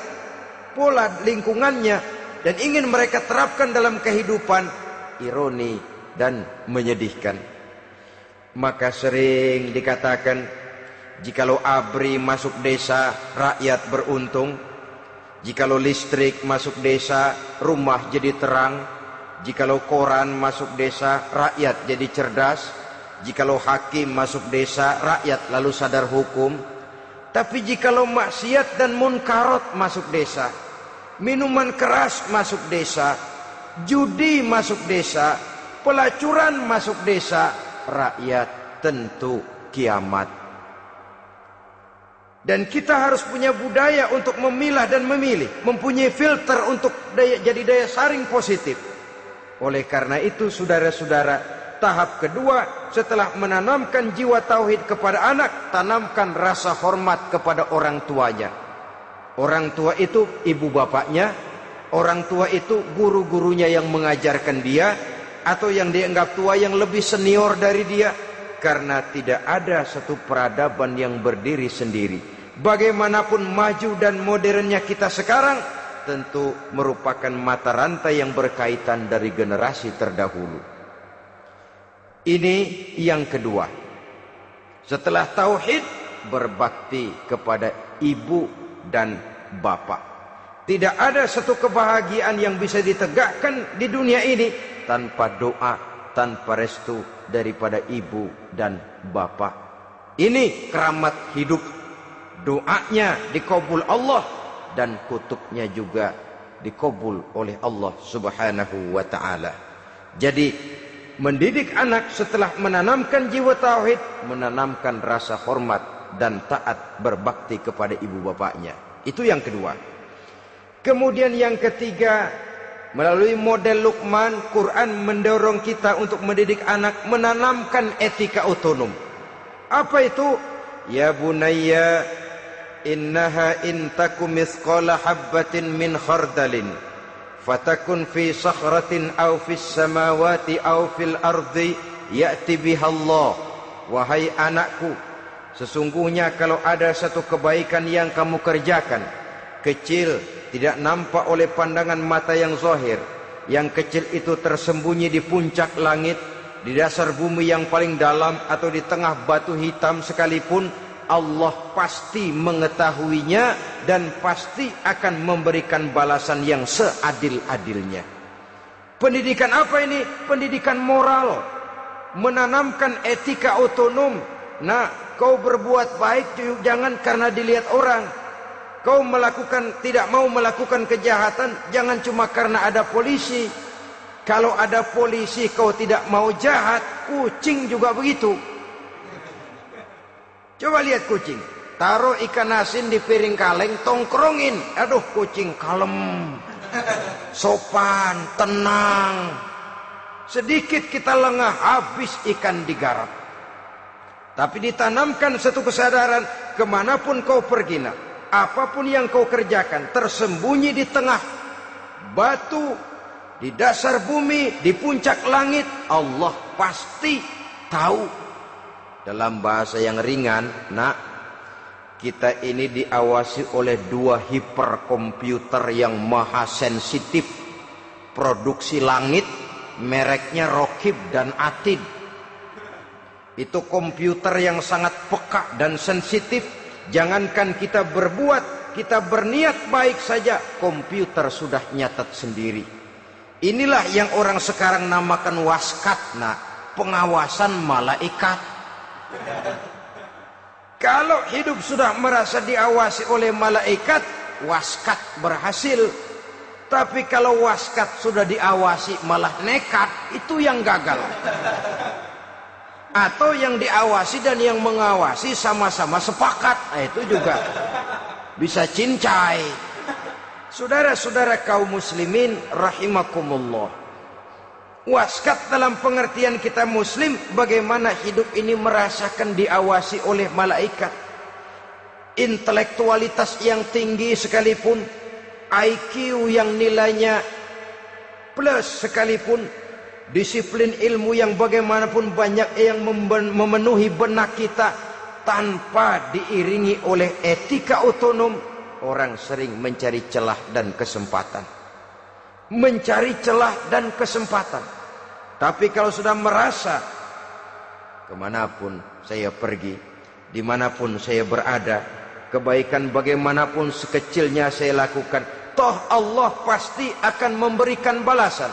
B: pola lingkungannya, dan ingin mereka terapkan dalam kehidupan, ironi dan menyedihkan. Maka sering dikatakan, jikalau ABRI masuk desa, rakyat beruntung. Jikalau listrik masuk desa, rumah jadi terang. Jikalau koran masuk desa, rakyat jadi cerdas. Jikalau hakim masuk desa, rakyat lalu sadar hukum. Tapi jikalau maksiat dan munkarat masuk desa, minuman keras masuk desa, judi masuk desa, pelacuran masuk desa, rakyat tentu kiamat. Dan kita harus punya budaya untuk memilah dan memilih, mempunyai filter untuk jadi daya saring positif. Oleh karena itu saudara-saudara, tahap kedua setelah menanamkan jiwa tauhid kepada anak, tanamkan rasa hormat kepada orang tuanya. Orang tua itu ibu bapaknya, orang tua itu guru-gurunya yang mengajarkan dia, atau yang dianggap tua yang lebih senior dari dia. Karena tidak ada satu peradaban yang berdiri sendiri. Bagaimanapun maju dan modernnya kita sekarang, tentu merupakan mata rantai yang berkaitan dari generasi terdahulu. Ini yang kedua. Setelah tauhid, berbakti kepada ibu dan bapak. Tidak ada satu kebahagiaan yang bisa ditegakkan di dunia ini tanpa doa, tanpa restu daripada ibu dan bapak. Ini keramat hidup. Doanya dikabul Allah dan kutubnya juga dikabul oleh Allah Subhanahu wa ta'ala. Jadi mendidik anak setelah menanamkan jiwa tauhid, menanamkan rasa hormat dan taat berbakti kepada ibu bapaknya. Itu yang kedua. Kemudian yang ketiga, melalui model Luqman, Quran mendorong kita untuk mendidik anak menanamkan etika otonom. Apa itu? Ya bunayya innaha in takum mithqala habbatin min khardalin fatakun fi sakhratin aw fis samawati aw fil ardi ya'ti biha Allah. Wahai anakku, sesungguhnya kalau ada satu kebaikan yang kamu kerjakan, kecil, tidak nampak oleh pandangan mata yang zahir, yang kecil itu tersembunyi di puncak langit, di dasar bumi yang paling dalam, atau di tengah batu hitam sekalipun, Allah pasti mengetahuinya dan pasti akan memberikan balasan yang seadil-adilnya. Pendidikan apa ini? Pendidikan moral, menanamkan etika otonom. Nah, kau berbuat baik jangan karena dilihat orang. Kau tidak mau melakukan kejahatan jangan cuma karena ada polisi. Kalau ada polisi kau tidak mau jahat, kucing juga begitu. Coba lihat kucing, taruh ikan asin di piring kaleng, tongkrongin. Aduh, kucing kalem, sopan, tenang. Sedikit kita lengah, habis ikan digarap. Tapi ditanamkan satu kesadaran, kemanapun kau pergi nak, apapun yang kau kerjakan, tersembunyi di tengah batu, di dasar bumi, di puncak langit, Allah pasti tahu. Dalam bahasa yang ringan, nak, kita ini diawasi oleh 2 hiperkomputer yang maha sensitif. Produksi langit, mereknya Rokib dan Atid. Itu komputer yang sangat peka dan sensitif. Jangankan kita berbuat, kita berniat baik saja, komputer sudah nyatat sendiri. Inilah yang orang sekarang namakan waskat, nah, pengawasan malaikat. Kalau hidup sudah merasa diawasi oleh malaikat, waskat berhasil. Tapi kalau waskat sudah diawasi malah nekat, itu yang gagal. Atau yang diawasi dan yang mengawasi sama-sama sepakat, nah, itu juga bisa cincai. Saudara-saudara kaum muslimin rahimakumullah, waskat dalam pengertian kita muslim, bagaimana hidup ini merasakan diawasi oleh malaikat. Intelektualitas yang tinggi sekalipun, IQ yang nilainya plus sekalipun, disiplin ilmu yang bagaimanapun banyak yang memenuhi benak kita, tanpa diiringi oleh etika otonom, orang sering mencari celah dan kesempatan. Mencari celah dan kesempatan. Tapi kalau sudah merasa, kemanapun saya pergi, dimanapun saya berada, kebaikan bagaimanapun sekecilnya saya lakukan, toh Allah pasti akan memberikan balasan.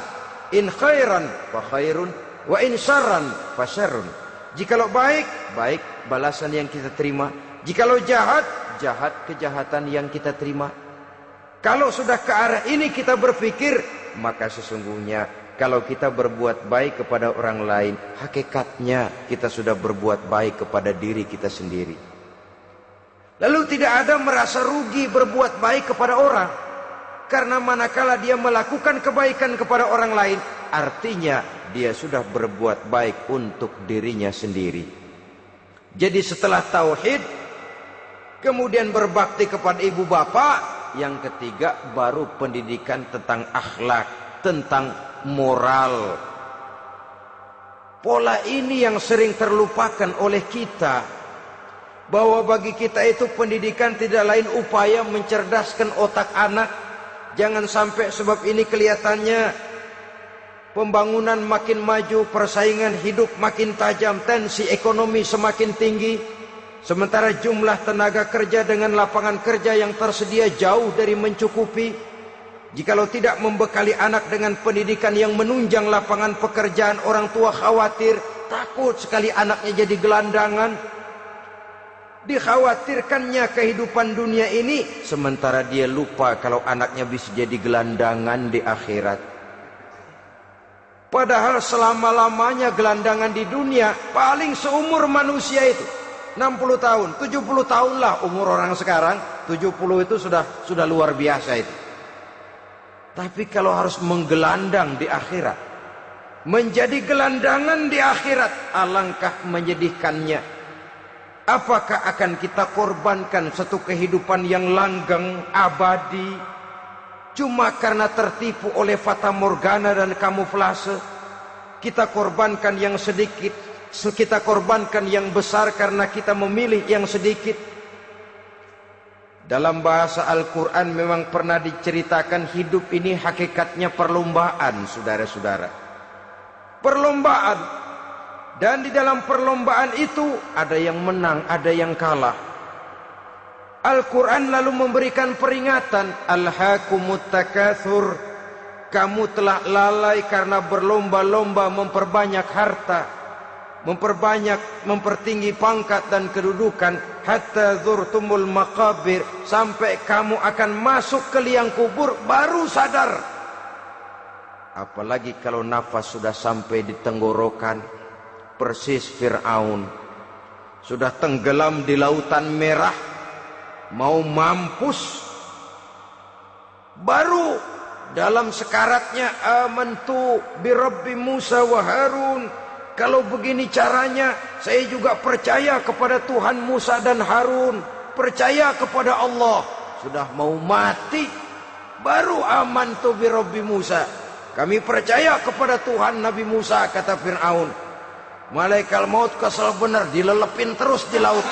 B: In khairan fa khairun, wa in syarran fa syarrun. Jikalau baik, baik balasan yang kita terima. Jikalau jahat, jahat kejahatan yang kita terima. Kalau sudah ke arah ini kita berpikir, maka sesungguhnya kalau kita berbuat baik kepada orang lain, hakikatnya kita sudah berbuat baik kepada diri kita sendiri. Lalu tidak ada merasa rugi berbuat baik kepada orang. Karena manakala dia melakukan kebaikan kepada orang lain, artinya dia sudah berbuat baik untuk dirinya sendiri. Jadi setelah tauhid, kemudian berbakti kepada ibu bapak, yang ketiga baru pendidikan tentang akhlak, tentang moral. Pola ini yang sering terlupakan oleh kita, bahwa bagi kita itu pendidikan tidak lain upaya mencerdaskan otak anak. Jangan sampai sebab ini kelihatannya pembangunan makin maju, persaingan hidup makin tajam, tensi ekonomi semakin tinggi, sementara jumlah tenaga kerja dengan lapangan kerja yang tersedia jauh dari mencukupi. Jikalau tidak membekali anak dengan pendidikan yang menunjang lapangan pekerjaan, orang tua khawatir, takut sekali anaknya jadi gelandangan. Dikhawatirkannya kehidupan dunia ini, sementara dia lupa kalau anaknya bisa jadi gelandangan di akhirat. Padahal selama-lamanya gelandangan di dunia paling seumur manusia itu 60 tahun, 70 tahun lah umur orang sekarang. 70 itu sudah luar biasa itu. Tapi kalau harus menggelandang di akhirat, menjadi gelandangan di akhirat, alangkah menyedihkannya. Apakah akan kita korbankan satu kehidupan yang langgeng, abadi, cuma karena tertipu oleh fata morgana dan kamuflase? Kita korbankan yang sedikit, kita korbankan yang besar karena kita memilih yang sedikit. Dalam bahasa Al-Quran memang pernah diceritakan hidup ini hakikatnya perlombaan, saudara-saudara. Perlombaan. Dan di dalam perlombaan itu ada yang menang, ada yang kalah. Al-Quran lalu memberikan peringatan, Alhaakumut takatsur, kamu telah lalai karena berlomba-lomba memperbanyak harta, mempertinggi pangkat dan kedudukan, hatta zurtumul maqabir, sampai kamu akan masuk ke liang kubur baru sadar. Apalagi kalau nafas sudah sampai di tenggorokan. Persis Fir'aun sudah tenggelam di lautan merah, mau mampus, baru dalam sekaratnya, amantu birabbi Musa wa Harun. Kalau begini caranya, saya juga percaya kepada Tuhan Musa dan Harun, percaya kepada Allah. Sudah mau mati, baru amantu birabbi Musa. Kami percaya kepada Tuhan Nabi Musa, kata Fir'aun. Malaikat maut kesal benar, dilelepin terus di laut.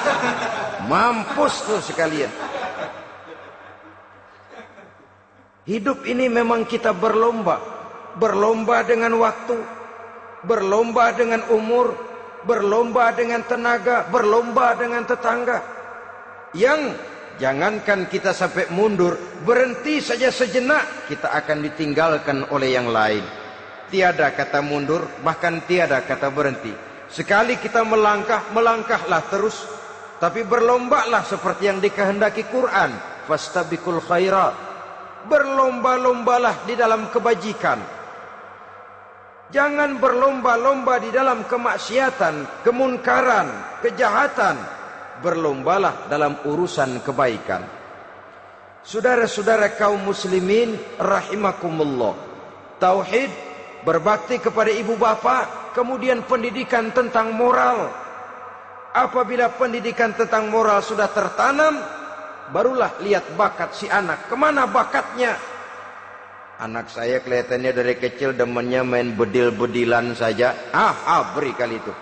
B: Mampus tuh sekalian. Hidup ini memang kita berlomba. Berlomba dengan waktu, berlomba dengan umur, berlomba dengan tenaga, berlomba dengan tetangga. Yang jangankan kita sampai mundur, berhenti saja sejenak, kita akan ditinggalkan oleh yang lain. Tiada kata mundur, bahkan tiada kata berhenti. Sekali kita melangkah, melangkahlah terus. Tapi berlombalah seperti yang dikehendaki Quran. Fastabiqul khairat. Berlomba-lombalah di dalam kebajikan. Jangan berlomba-lomba di dalam kemaksiatan, kemunkaran, kejahatan. Berlombalah dalam urusan kebaikan. Saudara-saudara kaum muslimin rahimakumullah. Tauhid, berbakti kepada ibu bapa, kemudian pendidikan tentang moral. Apabila pendidikan tentang moral sudah tertanam, barulah lihat bakat si anak. Kemana bakatnya? Anak saya kelihatannya dari kecil demennya main bedil-bedilan saja. Abri kali itu.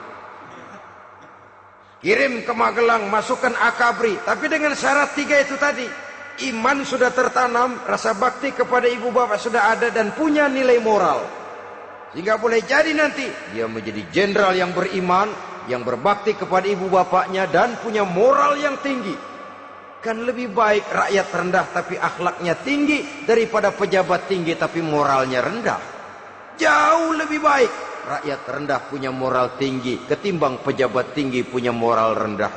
B: Kirim ke Magelang, masukkan akabri. Tapi dengan syarat 3 itu tadi. Iman sudah tertanam, rasa bakti kepada ibu bapak sudah ada, dan punya nilai moral. Sehingga boleh jadi nanti dia menjadi jenderal yang beriman, yang berbakti kepada ibu bapaknya, dan punya moral yang tinggi. Kan lebih baik rakyat rendah tapi akhlaknya tinggi, daripada pejabat tinggi tapi moralnya rendah. Jauh lebih baik rakyat rendah punya moral tinggi ketimbang pejabat tinggi punya moral rendah.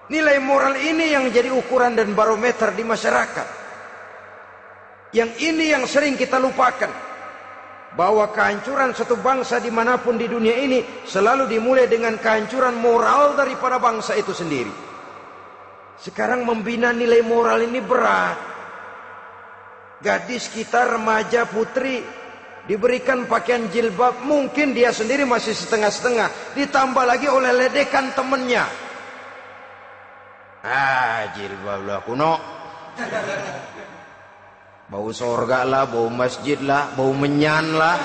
B: Nilai moral ini yang jadi ukuran dan barometer di masyarakat. Yang ini yang sering kita lupakan, bahwa kehancuran satu bangsa dimanapun di dunia ini selalu dimulai dengan kehancuran moral daripada bangsa itu sendiri. Sekarang membina nilai moral ini berat. Gadis kita, remaja, putri, diberikan pakaian jilbab, mungkin dia sendiri masih setengah-setengah, ditambah lagi oleh ledekan temennya. Jilbab lah kuno, bau sorga lah, bau masjid lah, bau menyan lah.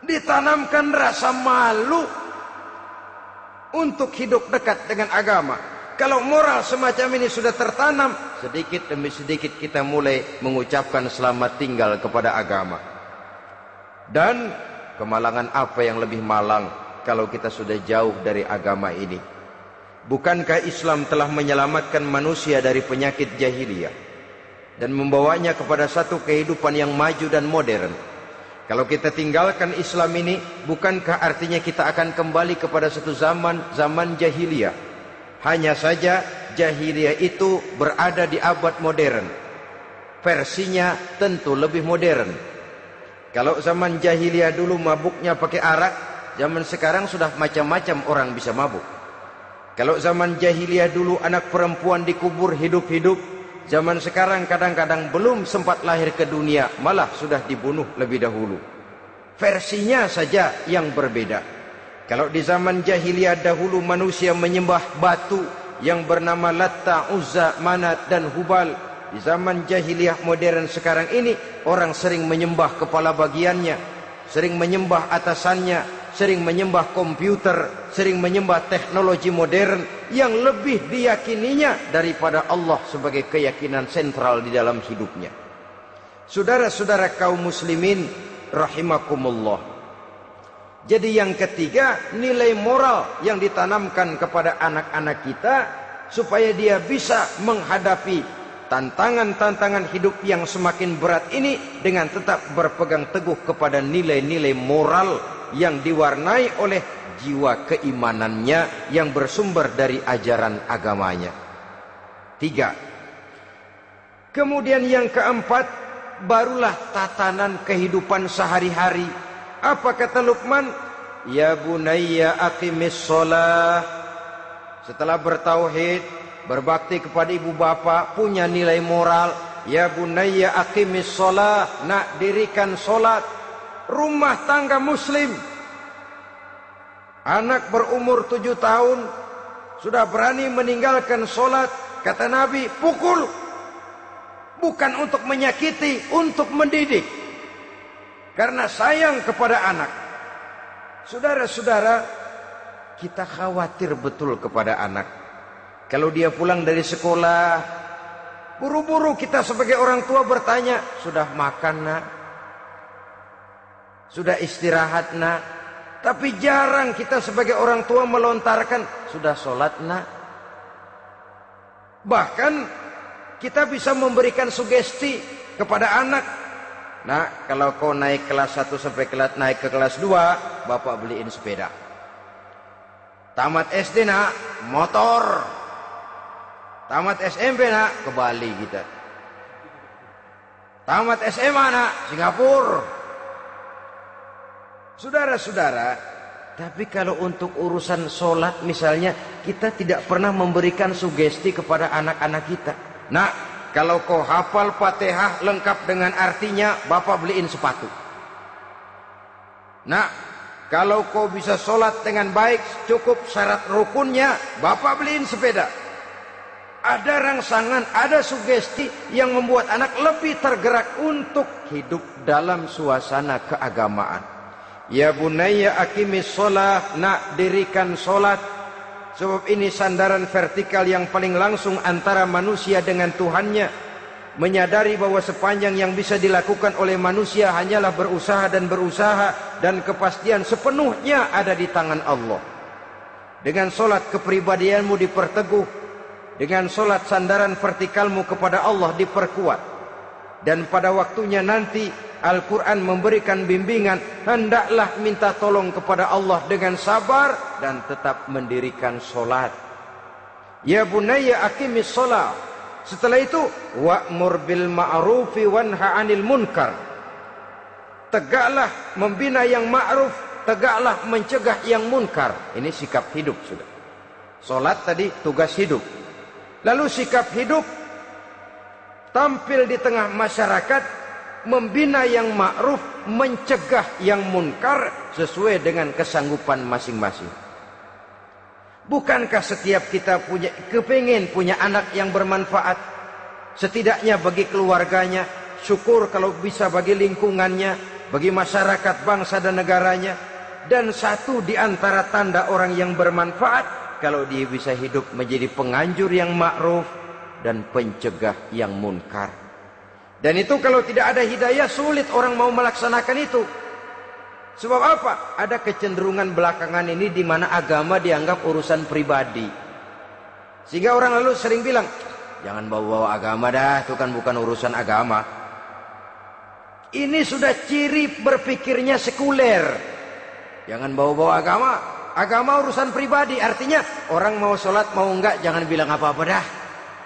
B: Ditanamkan rasa malu untuk hidup dekat dengan agama. Kalau moral semacam ini sudah tertanam, sedikit demi sedikit kita mulai mengucapkan selamat tinggal kepada agama. Dan kemalangan apa yang lebih malang kalau kita sudah jauh dari agama ini? Bukankah Islam telah menyelamatkan manusia dari penyakit jahiliyah dan membawanya kepada satu kehidupan yang maju dan modern? Kalau kita tinggalkan Islam ini, bukankah artinya kita akan kembali kepada satu zaman jahiliyah? Hanya saja jahiliyah itu berada di abad modern. Versinya tentu lebih modern. Kalau zaman jahiliyah dulu mabuknya pakai arak, zaman sekarang sudah macam-macam orang bisa mabuk. Kalau zaman jahiliyah dulu anak perempuan dikubur hidup-hidup, zaman sekarang kadang-kadang belum sempat lahir ke dunia, malah sudah dibunuh lebih dahulu. Versinya saja yang berbeda. Kalau di zaman jahiliyah dahulu manusia menyembah batu yang bernama Latta, Uzza, Manat dan Hubal, di zaman jahiliyah modern sekarang ini orang sering menyembah kepala bagiannya, sering menyembah atasannya, sering menyembah komputer, sering menyembah teknologi modern yang lebih diyakininya daripada Allah sebagai keyakinan sentral di dalam hidupnya. Saudara-saudara kaum muslimin rahimakumullah. Jadi yang ketiga, nilai moral yang ditanamkan kepada anak-anak kita supaya dia bisa menghadapi tantangan-tantangan hidup yang semakin berat ini dengan tetap berpegang teguh kepada nilai-nilai moral yang diwarnai oleh jiwa keimanannya yang bersumber dari ajaran agamanya. 3. Kemudian yang keempat, barulah tatanan kehidupan sehari-hari. Apa kata Luqman? Ya bunayya aqimis shalah. Setelah bertauhid, berbakti kepada ibu bapa, punya nilai moral, Ya bunayya aqimis shalah, nak dirikan salat. Rumah tangga muslim, anak berumur 7 tahun sudah berani meninggalkan salat, kata Nabi, pukul. Bukan untuk menyakiti, untuk mendidik. Karena sayang kepada anak. Saudara-saudara, kita khawatir betul kepada anak. Kalau dia pulang dari sekolah, buru-buru kita sebagai orang tua bertanya, sudah makan nak? Sudah istirahat nak? Tapi jarang kita sebagai orang tua melontarkan, sudah sholat nak? Bahkan kita bisa memberikan sugesti kepada anak. Nah, kalau kau naik kelas 1 sampai naik ke kelas 2, bapak beliin sepeda. Tamat SD nak, motor. Tamat SMP nak, ke Bali kita. Tamat SMA nak, Singapura. Saudara-saudara, tapi kalau untuk urusan sholat misalnya, kita tidak pernah memberikan sugesti kepada anak-anak kita. Nah, kalau kau hafal Fatihah lengkap dengan artinya, bapak beliin sepatu. Nah, kalau kau bisa sholat dengan baik, cukup syarat rukunnya, bapak beliin sepeda. Ada rangsangan, ada sugesti yang membuat anak lebih tergerak untuk hidup dalam suasana keagamaan. Ya bunayya aqimis shalah, nak dirikan sholat. Sebab ini sandaran vertikal yang paling langsung antara manusia dengan Tuhannya. Menyadari bahwa sepanjang yang bisa dilakukan oleh manusia hanyalah berusaha dan berusaha, dan kepastian sepenuhnya ada di tangan Allah. Dengan sholat kepribadianmu diperteguh, dengan sholat sandaran vertikalmu kepada Allah diperkuat. Dan pada waktunya nanti Al-Quran memberikan bimbingan, hendaklah minta tolong kepada Allah dengan sabar dan tetap mendirikan sholat. Ya bunayya aqimis sholat. Setelah itu, wa'mur bil ma'rufi wanha 'anil munkar. Tegaklah membina yang ma'ruf, tegaklah mencegah yang munkar. Ini sikap hidup sudah. Sholat tadi tugas hidup. Lalu sikap hidup tampil di tengah masyarakat, membina yang ma'ruf, mencegah yang munkar sesuai dengan kesanggupan masing-masing. Bukankah setiap kita kepingin punya anak yang bermanfaat, setidaknya bagi keluarganya, syukur kalau bisa bagi lingkungannya, bagi masyarakat, bangsa dan negaranya. Dan satu di antara tanda orang yang bermanfaat, kalau dia bisa hidup menjadi penganjur yang ma'ruf dan pencegah yang munkar. Dan itu kalau tidak ada hidayah, sulit orang mau melaksanakan itu. Sebab apa? Ada kecenderungan belakangan ini di mana agama dianggap urusan pribadi. Sehingga orang lalu sering bilang, jangan bawa-bawa agama dah, itu kan bukan urusan agama. Ini sudah ciri berpikirnya sekuler. Jangan bawa-bawa agama. Agama urusan pribadi, artinya orang mau sholat mau enggak, jangan bilang apa-apa dah.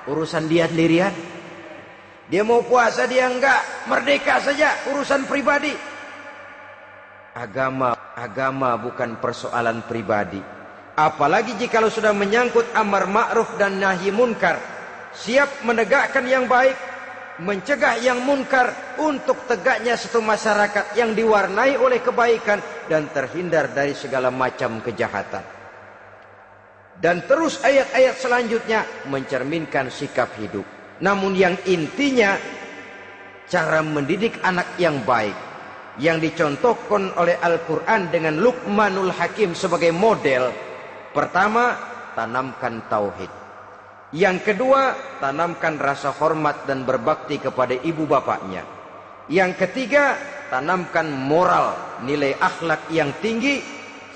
B: Urusan dia sendirian. Dia mau puasa dia enggak, merdeka saja, urusan pribadi. Agama bukan persoalan pribadi. Apalagi jika sudah menyangkut amar ma'ruf dan nahi munkar. Siap menegakkan yang baik, mencegah yang munkar, untuk tegaknya satu masyarakat yang diwarnai oleh kebaikan dan terhindar dari segala macam kejahatan. Dan terus ayat-ayat selanjutnya mencerminkan sikap hidup. Namun yang intinya, cara mendidik anak yang baik, yang dicontohkan oleh Al-Quran dengan Luqmanul Hakim sebagai model. Pertama, tanamkan tauhid. Yang kedua, tanamkan rasa hormat dan berbakti kepada ibu bapaknya. Yang ketiga, tanamkan moral, nilai akhlak yang tinggi.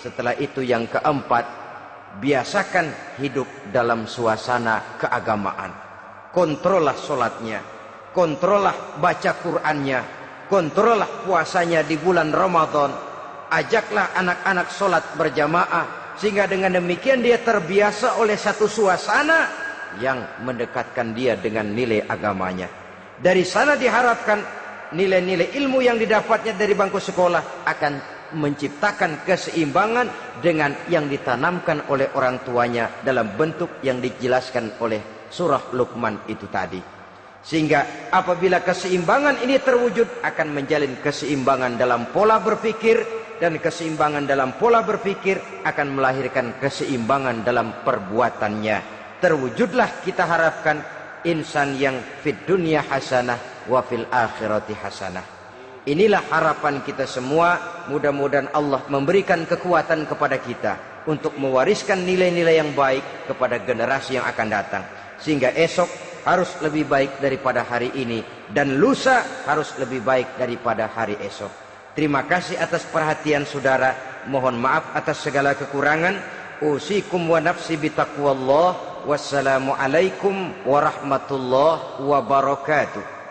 B: Setelah itu yang keempat, biasakan hidup dalam suasana keagamaan. Kontrollah sholatnya, kontrollah baca Qur'annya, kontrollah puasanya di bulan Ramadan. Ajaklah anak-anak sholat berjamaah, sehingga dengan demikian dia terbiasa oleh satu suasana yang mendekatkan dia dengan nilai agamanya. Dari sana diharapkan nilai-nilai ilmu yang didapatnya dari bangku sekolah akan menciptakan keseimbangan dengan yang ditanamkan oleh orang tuanya dalam bentuk yang dijelaskan oleh surah Luqman itu tadi. Sehingga apabila keseimbangan ini terwujud, akan menjalin keseimbangan dalam pola berpikir, dan keseimbangan dalam pola berpikir akan melahirkan keseimbangan dalam perbuatannya. Terwujudlah kita harapkan insan yang fid dunya hasanah wa fil akhirati hasanah. Inilah harapan kita semua. Mudah-mudahan Allah memberikan kekuatan kepada kita untuk mewariskan nilai-nilai yang baik kepada generasi yang akan datang, sehingga esok harus lebih baik daripada hari ini, dan lusa harus lebih baik daripada hari esok. Terima kasih atas perhatian saudara. Mohon maaf atas segala kekurangan. Usikum wa nafsi bitaqwallah. Wassalamualaikum warahmatullahi wabarakatuh.